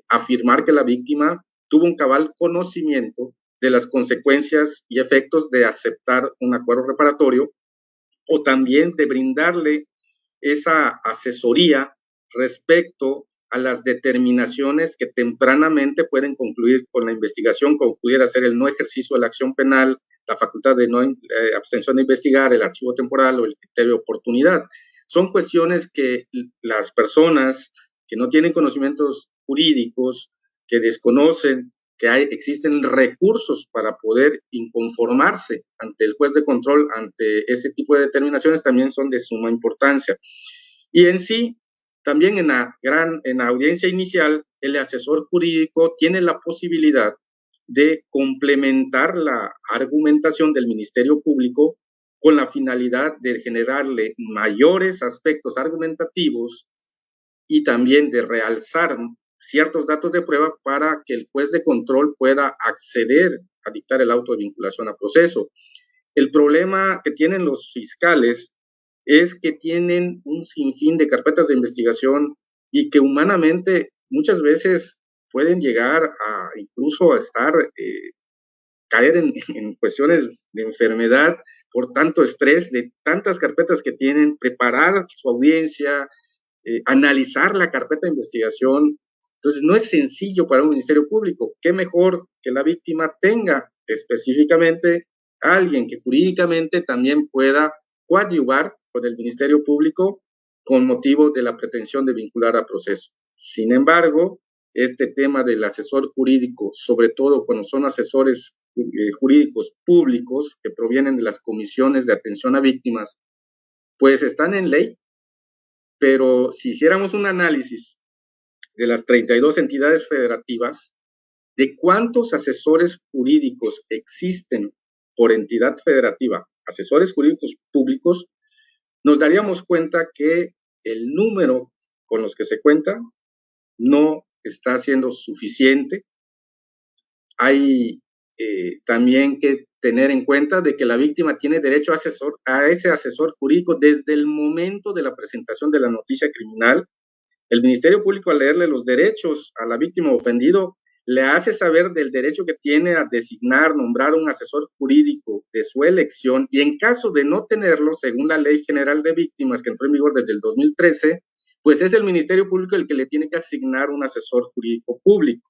afirmar que la víctima tuvo un cabal conocimiento de las consecuencias y efectos de aceptar un acuerdo reparatorio, o también de brindarle esa asesoría respecto a las determinaciones que tempranamente pueden concluir con la investigación, como pudiera ser el no ejercicio de la acción penal, la facultad de no abstención de investigar, el archivo temporal o el criterio de oportunidad. Son cuestiones que las personas que no tienen conocimientos jurídicos, que desconocen que existen recursos para poder inconformarse ante el juez de control, ante ese tipo de determinaciones, también son de suma importancia. Y en sí, también en la audiencia inicial, el asesor jurídico tiene la posibilidad de complementar la argumentación del Ministerio Público con la finalidad de generarle mayores aspectos argumentativos y también de realzar ciertos datos de prueba para que el juez de control pueda acceder a dictar el auto de vinculación a proceso. El problema que tienen los fiscales es que tienen un sinfín de carpetas de investigación y que humanamente muchas veces pueden llegar a incluso a caer en cuestiones de enfermedad por tanto estrés de tantas carpetas que tienen, preparar su audiencia, analizar la carpeta de investigación. Entonces, no es sencillo para un Ministerio Público. ¿Qué mejor que la víctima tenga específicamente a alguien que jurídicamente también pueda coadyuvar con el Ministerio Público con motivo de la pretensión de vincular a proceso? Sin embargo, este tema del asesor jurídico, sobre todo cuando son asesores jurídicos públicos que provienen de las comisiones de atención a víctimas, pues están en ley, pero si hiciéramos un análisis de las 32 entidades federativas, de cuántos asesores jurídicos existen por entidad federativa, asesores jurídicos públicos, nos daríamos cuenta que el número con los que se cuenta no está siendo suficiente. Hay también que tener en cuenta de que la víctima tiene derecho a ese asesor jurídico desde el momento de la presentación de la noticia criminal. El Ministerio Público, al leerle los derechos a la víctima ofendido, le hace saber del derecho que tiene a designar, nombrar un asesor jurídico de su elección, y en caso de no tenerlo, según la Ley General de Víctimas, que entró en vigor desde el 2013, pues es el Ministerio Público el que le tiene que asignar un asesor jurídico público.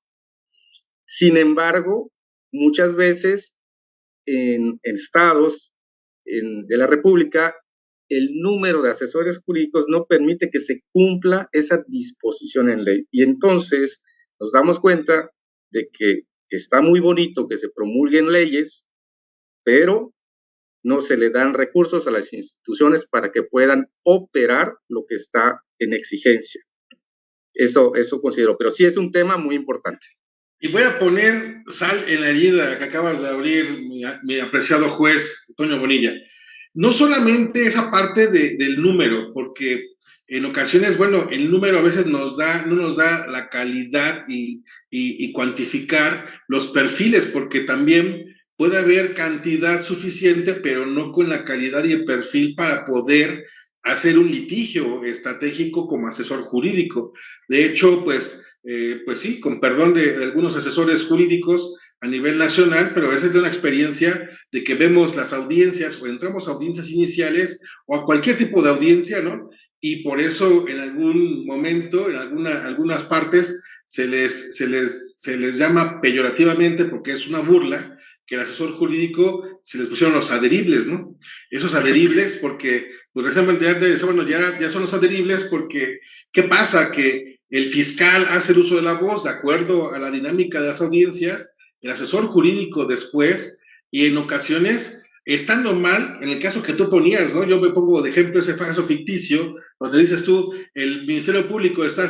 Sin embargo, muchas veces en estados de la República, el número de asesores jurídicos no permite que se cumpla esa disposición en ley. Y entonces nos damos cuenta de que está muy bonito que se promulguen leyes, pero no se le dan recursos a las instituciones para que puedan operar lo que está en exigencia. Eso considero, pero sí es un tema muy importante. Y voy a poner sal en la herida que acabas de abrir, mi apreciado juez Toño Bonilla. No solamente esa parte del número, porque en ocasiones, bueno, el número a veces no nos da la calidad y cuantificar los perfiles, porque también puede haber cantidad suficiente, pero no con la calidad y el perfil para poder hacer un litigio estratégico como asesor jurídico. De hecho, pues sí, con perdón de algunos asesores jurídicos a nivel nacional, pero a veces de una experiencia de que vemos las audiencias o entramos a audiencias iniciales o a cualquier tipo de audiencia, ¿no? Y por eso en algún momento, en algunas partes, se les llama peyorativamente, porque es una burla, que el asesor jurídico se les pusieron los adheribles, ¿no? Esos adheribles, porque pues recientemente bueno, ya son los adheribles, porque ¿qué pasa? Que el fiscal hace el uso de la voz de acuerdo a la dinámica de las audiencias, el asesor jurídico después, y en ocasiones, estando mal, en el caso que tú ponías, ¿no? Yo me pongo de ejemplo ese caso ficticio, donde dices tú, el Ministerio Público está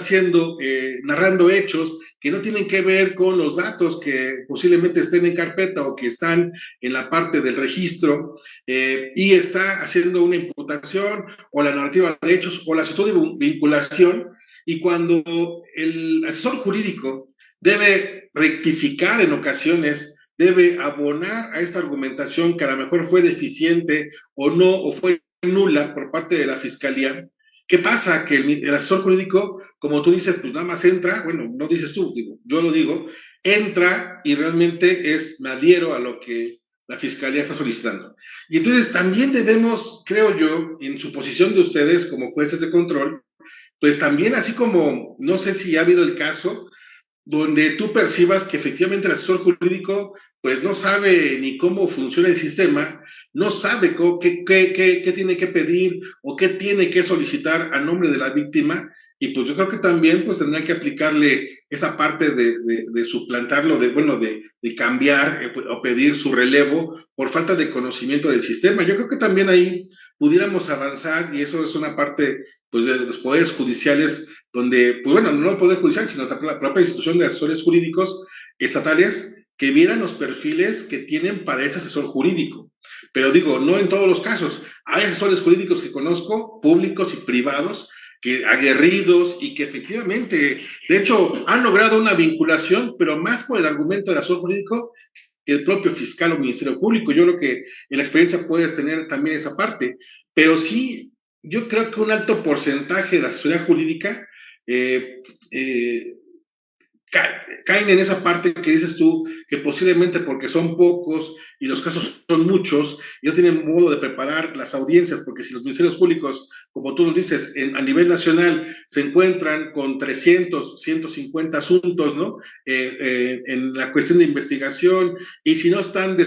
narrando hechos que no tienen que ver con los datos que posiblemente estén en carpeta o que están en la parte del registro, y está haciendo una imputación o la narrativa de hechos o la solicitud de vinculación, Y cuando el asesor jurídico debe rectificar en ocasiones, debe abonar a esta argumentación que a lo mejor fue deficiente o no, o fue nula por parte de la fiscalía. ¿Qué pasa? Que el asesor jurídico, como tú dices, pues nada más entra, bueno, no dices tú, digo, yo lo digo, entra y realmente me adhiero a lo que la fiscalía está solicitando. Y entonces también debemos, creo yo, en su posición de ustedes como jueces de control, pues también así como, no sé si ha habido el caso donde tú percibas que efectivamente el asesor jurídico pues no sabe ni cómo funciona el sistema, no sabe qué tiene que pedir o qué tiene que solicitar a nombre de la víctima, y pues yo creo que también pues tendrán que aplicarle esa parte de suplantarlo, de cambiar o pedir su relevo por falta de conocimiento del sistema. Yo creo que también ahí pudiéramos avanzar, y eso es una parte pues de los poderes judiciales, donde, pues bueno, no el Poder Judicial, sino la propia institución de asesores jurídicos estatales, que vieran los perfiles que tienen para ese asesor jurídico. Pero digo, no en todos los casos. Hay asesores jurídicos que conozco, públicos y privados, que aguerridos y que efectivamente, de hecho, han logrado una vinculación, pero más por el argumento del asesor jurídico que el propio fiscal o ministerio público. Yo creo que en la experiencia puedes tener también esa parte, pero sí, yo creo que un alto porcentaje de la asesoría jurídica eh, eh, caen en esa parte que dices tú, que posiblemente porque son pocos y los casos son muchos, y no tienen modo de preparar las audiencias, porque si los ministerios públicos, como tú nos dices, a nivel nacional se encuentran con 300, 150 asuntos, ¿no? En la cuestión de investigación, y si no están,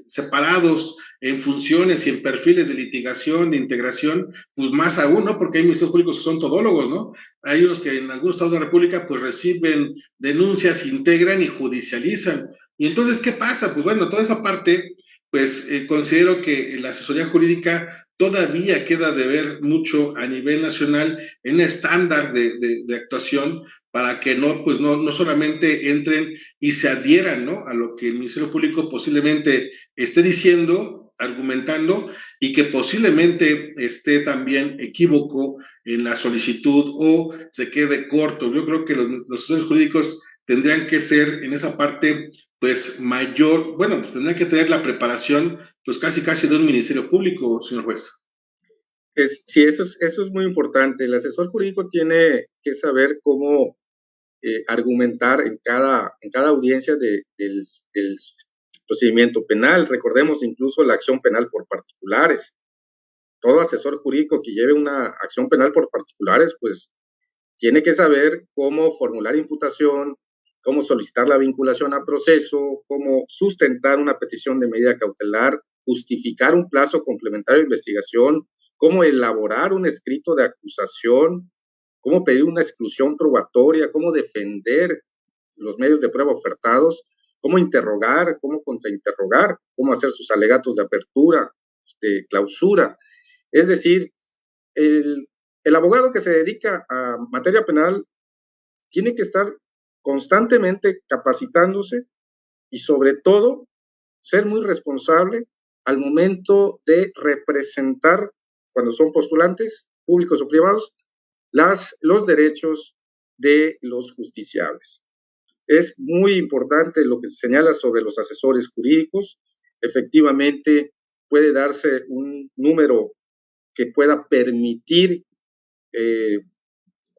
separados en funciones y en perfiles de litigación, de integración, pues más aún, ¿no? Porque hay ministerios públicos que son todólogos, ¿no? Hay unos que en algunos estados de la República pues reciben denuncias, integran y judicializan. Y entonces, ¿qué pasa? Pues bueno, toda esa parte, pues considero que la asesoría jurídica todavía queda de ver mucho a nivel nacional en estándar de actuación para que pues no solamente entren y se adhieran, ¿no? A lo que el Ministerio Público posiblemente esté diciendo, argumentando, y que posiblemente esté también equívoco en la solicitud o se quede corto. Yo creo que los asesores jurídicos tendrían que ser en esa parte pues mayor, bueno, pues tendrían que tener la preparación pues casi de un ministerio público, señor juez. Sí, eso es muy importante. El asesor jurídico tiene que saber cómo argumentar en cada audiencia del procedimiento penal. Recordemos incluso la acción penal por particulares. Todo asesor jurídico que lleve una acción penal por particulares, pues tiene que saber cómo formular imputación, cómo solicitar la vinculación a proceso, cómo sustentar una petición de medida cautelar, justificar un plazo complementario de investigación, cómo elaborar un escrito de acusación, cómo pedir una exclusión probatoria, cómo defender los medios de prueba ofertados, cómo interrogar, cómo contrainterrogar, cómo hacer sus alegatos de apertura, de clausura. Es decir, el abogado que se dedica a materia penal tiene que estar constantemente capacitándose y sobre todo ser muy responsable al momento de representar, cuando son postulantes públicos o privados, los derechos de los justiciables. Es muy importante lo que se señala sobre los asesores jurídicos. Efectivamente, puede darse un número que pueda permitir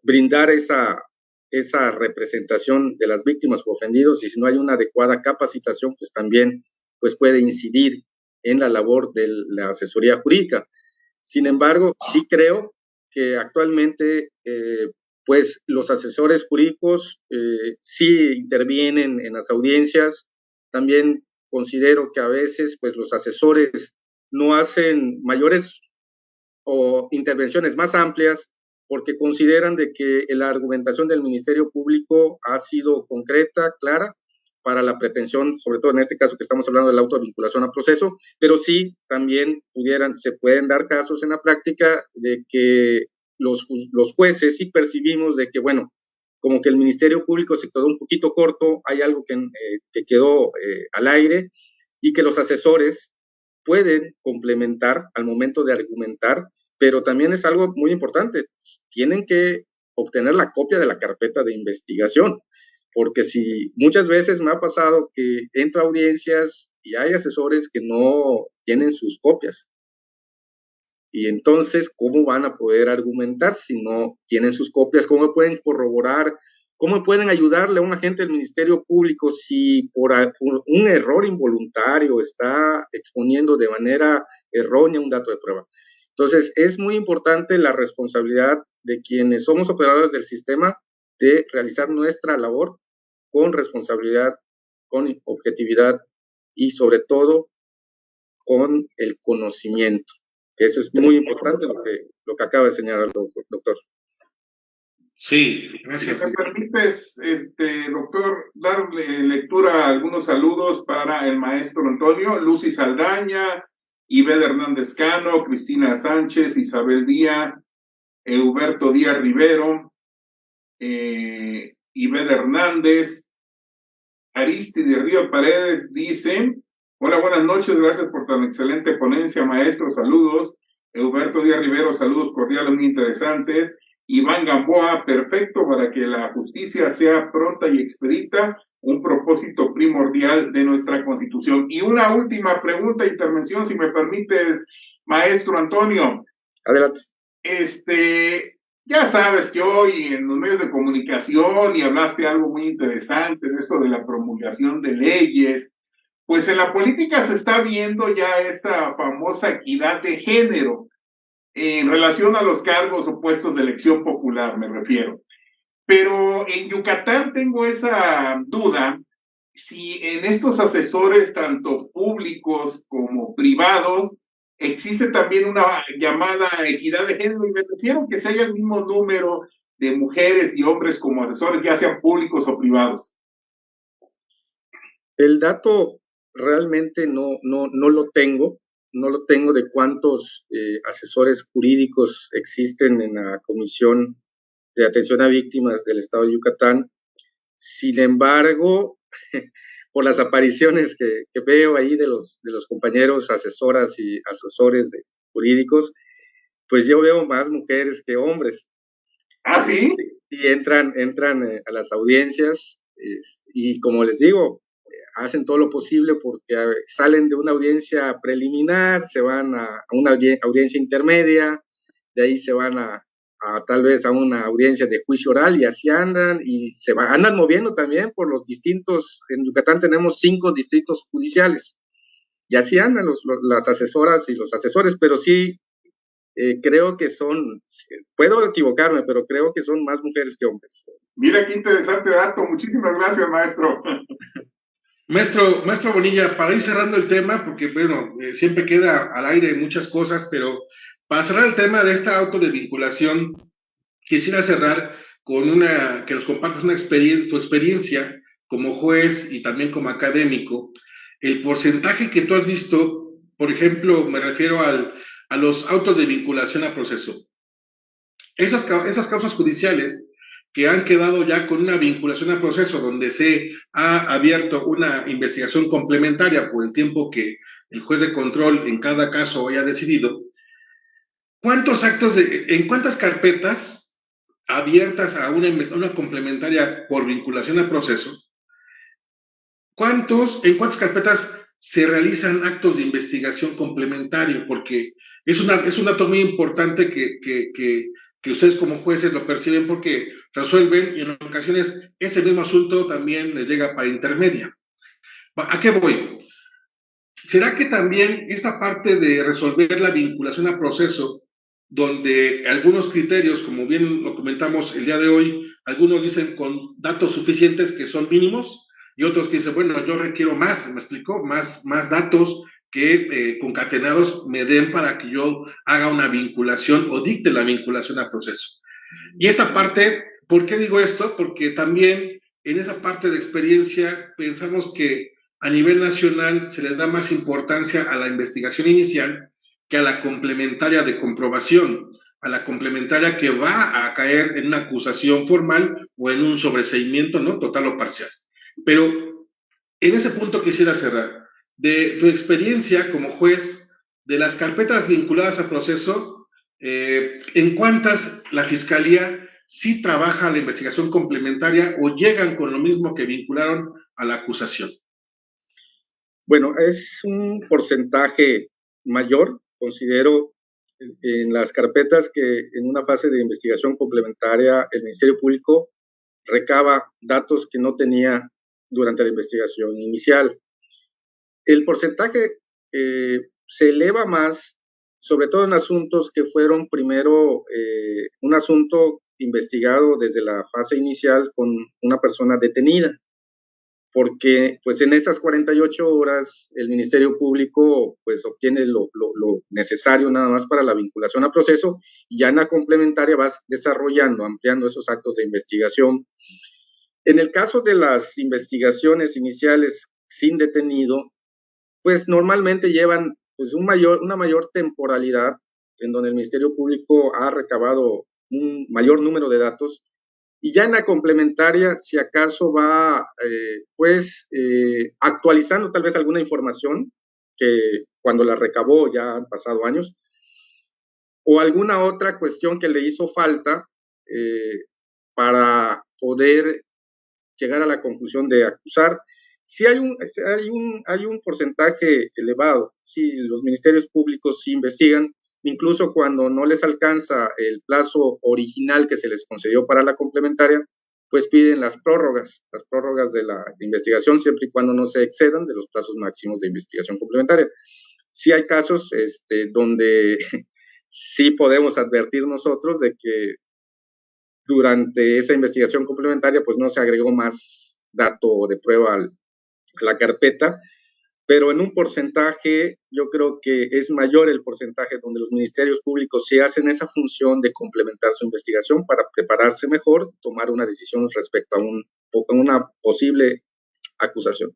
brindar esa representación de las víctimas o ofendidos, y si no hay una adecuada capacitación, pues también pues puede incidir en la labor de la asesoría jurídica. Sin embargo, sí creo que actualmente pues los asesores jurídicos sí intervienen en las audiencias. También considero que a veces pues los asesores no hacen mayores o intervenciones más amplias porque consideran de que la argumentación del Ministerio Público ha sido concreta, clara, para la pretensión, sobre todo en este caso que estamos hablando de la autovinculación a proceso, pero sí también se pueden dar casos en la práctica de que los jueces sí percibimos de que, bueno, como que el Ministerio Público se quedó un poquito corto, hay algo que quedó al aire, y que los asesores pueden complementar al momento de argumentar, pero también es algo muy importante, tienen que obtener la copia de la carpeta de investigación, porque si muchas veces me ha pasado que entro a audiencias y hay asesores que no tienen sus copias. Y entonces, ¿cómo van a poder argumentar si no tienen sus copias? ¿Cómo pueden corroborar? ¿Cómo pueden ayudarle a un agente del Ministerio Público si por un error involuntario está exponiendo de manera errónea un dato de prueba? Entonces, es muy importante la responsabilidad de quienes somos operadores del sistema de realizar nuestra labor con responsabilidad, con objetividad y sobre todo con el conocimiento. Que eso es muy importante lo que acaba de señalar el doctor. Sí, gracias. Si me permites, doctor, darle lectura a algunos saludos para el maestro Antonio, Lucy Saldaña, Ivette Hernández Cano, Cristina Sánchez, Isabel Díaz, Huberto Díaz Rivero, Ivette Hernández, Aristide Río Paredes dice: hola, buenas noches, gracias por tan excelente ponencia, maestro, saludos. Huberto Díaz Rivero, saludos cordiales, muy interesantes. Iván Gamboa, perfecto para que la justicia sea pronta y expedita, un propósito primordial de nuestra Constitución. Y una última pregunta, intervención, si me permites, maestro Antonio. Adelante. Ya sabes que hoy en los medios de comunicación, y hablaste algo muy interesante de esto de la promulgación de leyes, pues en la política se está viendo ya esa famosa equidad de género en relación a los cargos o puestos de elección popular, me refiero. Pero en Yucatán tengo esa duda si en estos asesores, tanto públicos como privados, existe también una llamada equidad de género, y me refiero que se haya el mismo número de mujeres y hombres como asesores, ya sean públicos o privados. El dato realmente no lo tengo de cuántos asesores jurídicos existen en la Comisión de Atención a Víctimas del Estado de Yucatán. Sin embargo, por las apariciones que veo ahí de los compañeros asesoras y asesores jurídicos, pues yo veo más mujeres que hombres. ¿Ah, sí? Y entran a las audiencias y, como les digo, hacen todo lo posible porque salen de una audiencia preliminar, se van a una audiencia intermedia, de ahí se van a tal vez a una audiencia de juicio oral, y así andan, y andan moviendo también por los distintos. En Yucatán tenemos 5 distritos judiciales, y así andan las asesoras y los asesores, pero sí creo que puedo equivocarme, pero creo que son más mujeres que hombres. Mira qué interesante dato, muchísimas gracias, maestro. Maestro Bonilla, para ir cerrando el tema, porque bueno, siempre queda al aire muchas cosas, pero para cerrar el tema de esta autodesvinculación, quisiera cerrar con que nos compartas tu experiencia como juez y también como académico, el porcentaje que tú has visto, por ejemplo, me refiero a los autos de vinculación a proceso. Esas causas judiciales que han quedado ya con una vinculación a proceso, donde se ha abierto una investigación complementaria por el tiempo que el juez de control en cada caso haya decidido, en cuántas carpetas abiertas a una complementaria por vinculación a proceso, en cuántas carpetas se realizan actos de investigación complementario? Porque es un dato muy importante que ustedes como jueces lo perciben, porque resuelven y en ocasiones ese mismo asunto también les llega para intermedia. ¿A qué voy? ¿Será que también esta parte de resolver la vinculación a proceso, donde algunos criterios, como bien lo comentamos el día de hoy, algunos dicen con datos suficientes que son mínimos, y otros que dicen, bueno, yo requiero más, ¿me explico? Más datos que concatenados me den para que yo haga una vinculación o dicte la vinculación a proceso. Y esta parte, ¿por qué digo esto? Porque también en esa parte de experiencia pensamos que a nivel nacional se les da más importancia a la investigación inicial que a la complementaria de comprobación, a la complementaria que va a caer en una acusación formal o en un sobreseimiento, ¿no? Total o parcial. Pero en ese punto quisiera cerrar. De tu experiencia como juez, de las carpetas vinculadas a proceso, ¿en cuántas la Fiscalía sí trabaja la investigación complementaria o llegan con lo mismo que vincularon a la acusación? Bueno, es un porcentaje mayor, considero, en las carpetas que en una fase de investigación complementaria el Ministerio Público recaba datos que no tenía durante la investigación inicial. El porcentaje se eleva más, sobre todo en asuntos que fueron primero un asunto investigado desde la fase inicial con una persona detenida, porque pues en esas 48 horas el Ministerio Público pues obtiene lo necesario nada más para la vinculación al proceso, y ya en la complementaria vas desarrollando, ampliando esos actos de investigación. En el caso de las investigaciones iniciales sin detenido, pues normalmente llevan pues una mayor temporalidad, en donde el Ministerio Público ha recabado un mayor número de datos, y ya en la complementaria, si acaso va actualizando tal vez alguna información que cuando la recabó ya han pasado años, o alguna otra cuestión que le hizo falta para poder llegar a la conclusión de acusar. Sí hay un porcentaje elevado, sí, los ministerios públicos sí investigan, incluso cuando no les alcanza el plazo original que se les concedió para la complementaria, pues piden las prórrogas de la investigación, siempre y cuando no se excedan de los plazos máximos de investigación complementaria. Sí hay casos donde sí podemos advertir nosotros de que durante esa investigación complementaria pues no se agregó más dato de prueba a la carpeta, pero en un porcentaje yo creo que es mayor el porcentaje donde los ministerios públicos sí hacen esa función de complementar su investigación para prepararse mejor, tomar una decisión respecto a una posible acusación.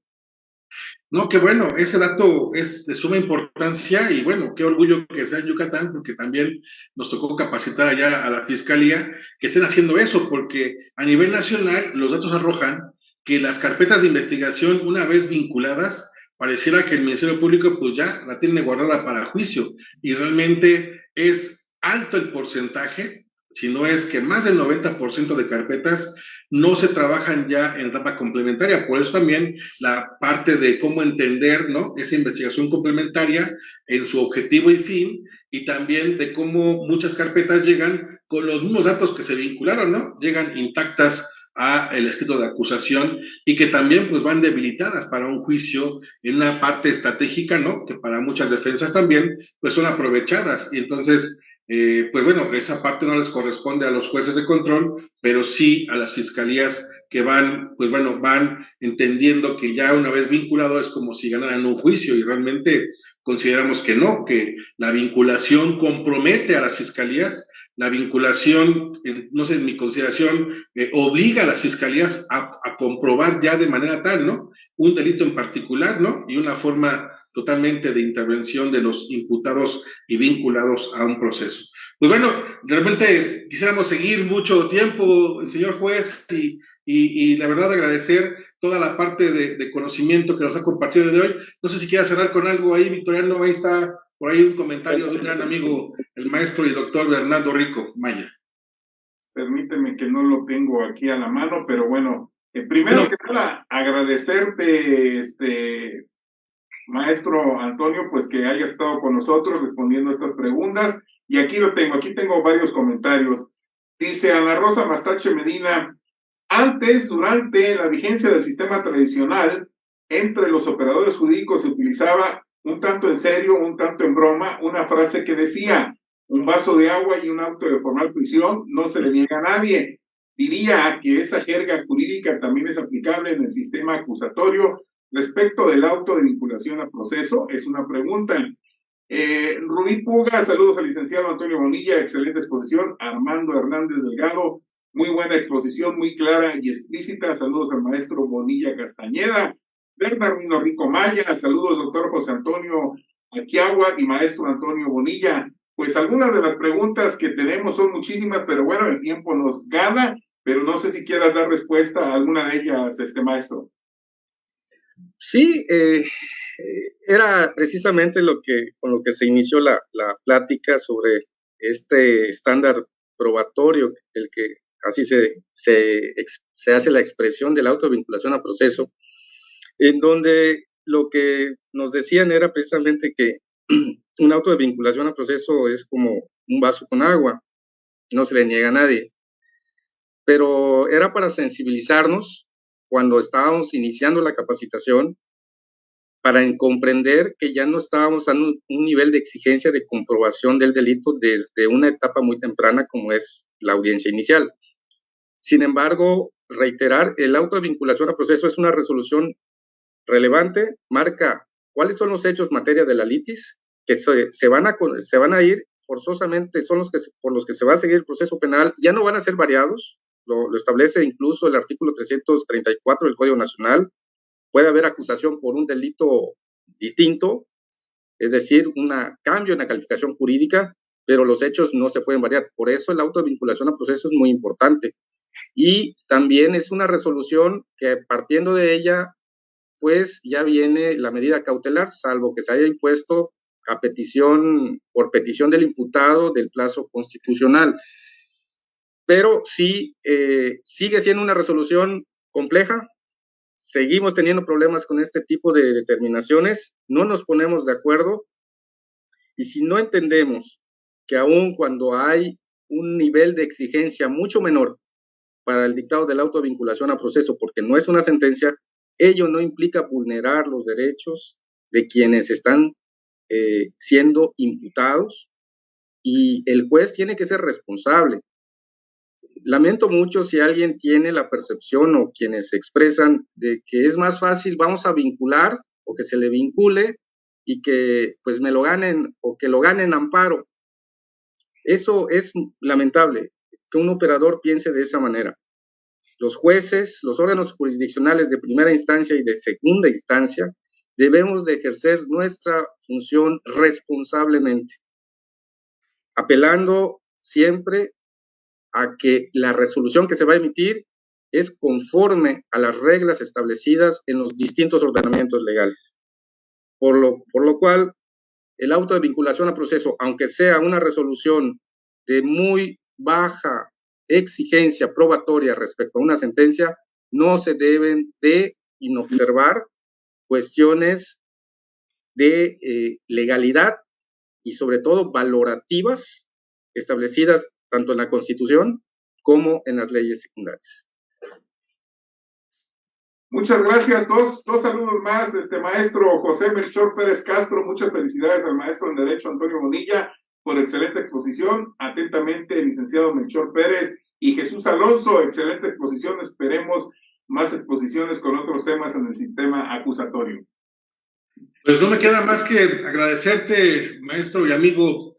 No, qué bueno, ese dato es de suma importancia y bueno, qué orgullo que sea en Yucatán, porque también nos tocó capacitar allá a la Fiscalía que estén haciendo eso, porque a nivel nacional los datos arrojan que las carpetas de investigación, una vez vinculadas, pareciera que el Ministerio Público pues ya la tiene guardada para juicio y realmente es alto el porcentaje, si no es que más del 90% de carpetas no se trabajan ya en etapa complementaria. Por eso también la parte de cómo entender, ¿no?, esa investigación complementaria en su objetivo y fin, y también de cómo muchas carpetas llegan con los mismos datos que se vincularon, ¿no? Llegan intactas a el escrito de acusación y que también pues van debilitadas para un juicio en una parte estratégica, ¿no?, que para muchas defensas también pues son aprovechadas, y entonces pues bueno, esa parte no les corresponde a los jueces de control, pero sí a las fiscalías que van, pues bueno, van entendiendo que ya una vez vinculado es como si ganaran un juicio, y realmente consideramos que no, que la vinculación compromete a las fiscalías, la vinculación, no sé, en mi consideración, obliga a las fiscalías a comprobar ya de manera tal, ¿no?, un delito en particular, ¿no?, y una forma totalmente de intervención de los imputados y vinculados a un proceso. Pues bueno, realmente quisiéramos seguir mucho tiempo, señor juez, y la verdad agradecer toda la parte de conocimiento que nos ha compartido de hoy. No sé si quiera cerrar con algo ahí, Victoriano. Ahí está por ahí un comentario de un gran amigo, el maestro y doctor Bernardo Rico Maya. Permíteme que no lo tengo aquí a la mano, pero bueno, primero que nada, agradecerte, maestro Antonio, pues que haya estado con nosotros respondiendo a estas preguntas. Y aquí tengo varios comentarios. Dice Ana Rosa Mastache Medina: antes, durante la vigencia del sistema tradicional, entre los operadores jurídicos se utilizaba un tanto en serio, un tanto en broma, una frase que decía: un vaso de agua y un auto de formal prisión no se le niega a nadie. Diría que esa jerga jurídica también es aplicable en el sistema acusatorio. Respecto del auto de vinculación a proceso, es una pregunta. Rubí Puga, saludos al licenciado Antonio Bonilla, excelente exposición. Armando Hernández Delgado, muy buena exposición, muy clara y explícita. Saludos al maestro Bonilla Castañeda. Bernardino Rico Maya, saludos doctor José Antonio Aquiagua y maestro Antonio Bonilla. Pues algunas de las preguntas que tenemos son muchísimas, pero bueno, el tiempo nos gana, pero no sé si quieras dar respuesta a alguna de ellas, maestro. Sí, era precisamente con lo que se inició la plática sobre este estándar probatorio, el que así se hace la expresión de la autovinculación a proceso, en donde lo que nos decían era precisamente que una autovinculación a proceso es como un vaso con agua, no se le niega a nadie, pero era para sensibilizarnos cuando estábamos iniciando la capacitación, para comprender que ya no estábamos a un nivel de exigencia de comprobación del delito desde una etapa muy temprana como es la audiencia inicial. Sin embargo, reiterar, el auto de vinculación a proceso es una resolución relevante, marca cuáles son los hechos materia de la litis, que se van a ir forzosamente, son por los que se va a seguir el proceso penal, ya no van a ser variados, lo establece incluso el artículo 334 del Código Nacional. Puede haber acusación por un delito distinto, es decir, un cambio en la calificación jurídica, pero los hechos no se pueden variar. Por eso el auto de vinculación a proceso es muy importante. Y también es una resolución que, partiendo de ella, pues ya viene la medida cautelar, salvo que se haya impuesto por petición del imputado del plazo constitucional. Pero sí, sigue siendo una resolución compleja. Seguimos teniendo problemas con este tipo de determinaciones, no nos ponemos de acuerdo, y si no entendemos que aun cuando hay un nivel de exigencia mucho menor para el dictado de la autovinculación a proceso, porque no es una sentencia, ello no implica vulnerar los derechos de quienes están siendo imputados, y el juez tiene que ser responsable. Lamento mucho si alguien tiene la percepción o quienes expresan de que es más fácil, vamos a vincular o que se le vincule y que pues me lo ganen o que lo ganen amparo. Eso es lamentable, que un operador piense de esa manera. Los jueces, los órganos jurisdiccionales de primera instancia y de segunda instancia, debemos de ejercer nuestra función responsablemente, apelando siempre a que la resolución que se va a emitir es conforme a las reglas establecidas en los distintos ordenamientos legales. Por lo cual, el auto de vinculación a proceso, aunque sea una resolución de muy baja exigencia probatoria respecto a una sentencia, no se deben de inobservar cuestiones de legalidad y sobre todo valorativas establecidas tanto en la Constitución como en las leyes secundarias. Muchas gracias. Dos saludos más, maestro José Melchor Pérez Castro. Muchas felicidades al maestro en Derecho Antonio Bonilla por excelente exposición. Atentamente, el licenciado Melchor Pérez y Jesús Alonso, excelente exposición. Esperemos más exposiciones con otros temas en el sistema acusatorio. Pues no me queda más que agradecerte, maestro y amigo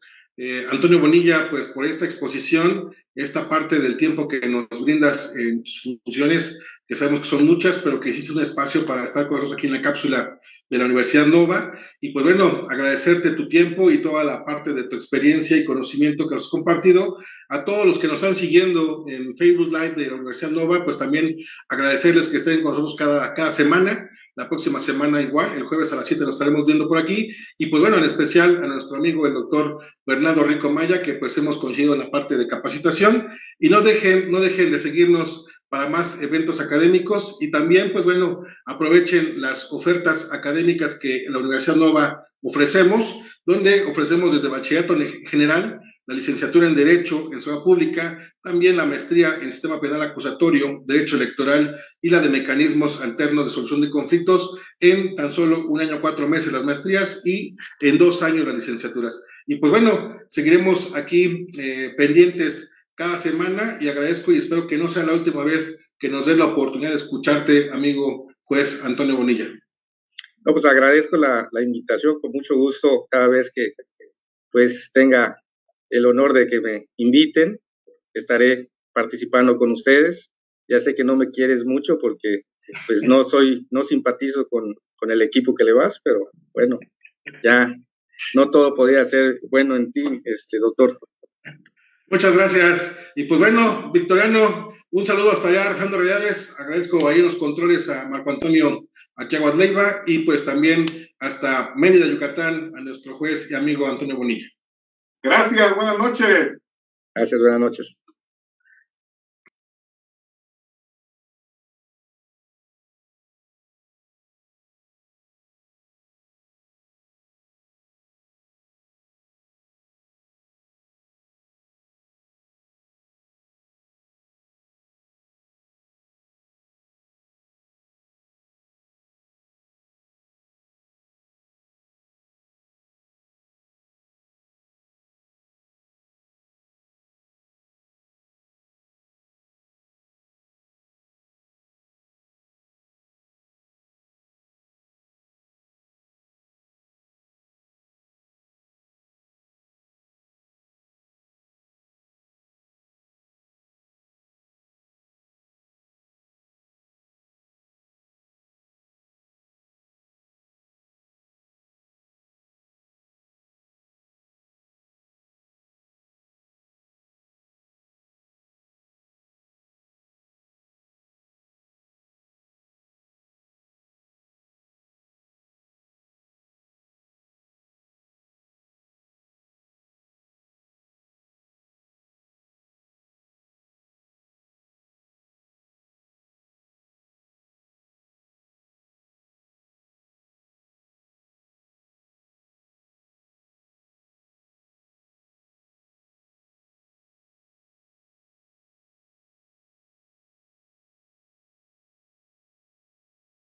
Antonio Bonilla, pues por esta exposición, esta parte del tiempo que nos brindas en sus funciones, que sabemos que son muchas, pero que hiciste un espacio para estar con nosotros aquí en la cápsula de la Universidad Nova. Y pues bueno, agradecerte tu tiempo y toda la parte de tu experiencia y conocimiento que has compartido. A todos los que nos están siguiendo en Facebook Live de la Universidad Nova, pues también agradecerles que estén con nosotros cada semana. La próxima semana igual, el jueves a las 7 nos estaremos viendo por aquí. Y pues bueno, en especial a nuestro amigo el doctor Bernardo Rico Maya, que pues hemos coincidido en la parte de capacitación. Y no dejen de seguirnos para más eventos académicos, y también pues bueno, aprovechen las ofertas académicas que en la Universidad Nova ofrecemos, donde ofrecemos desde bachillerato general, la licenciatura en Derecho en Seguridad Pública, también la maestría en Sistema Penal Acusatorio, Derecho Electoral y la de Mecanismos Alternos de Solución de Conflictos, en tan solo 1 año 4 meses las maestrías y en 2 años las licenciaturas. Y pues bueno, seguiremos aquí pendientes cada semana, y agradezco y espero que no sea la última vez que nos des la oportunidad de escucharte, amigo juez Antonio Bonilla. No, pues agradezco la invitación, con mucho gusto cada vez que pues tenga el honor de que me inviten, estaré participando con ustedes. Ya sé que no me quieres mucho porque pues no simpatizo con el equipo que le vas, pero bueno, ya no todo podía ser bueno en ti, doctor. Muchas gracias. Y pues bueno, Victoriano, un saludo hasta allá, Alejandro Reyes. Agradezco ahí los controles a Marco Antonio Aquiaguas Leiva, y pues también hasta Mérida, Yucatán, a nuestro juez y amigo Antonio Bonilla. Gracias, buenas noches. Gracias, buenas noches.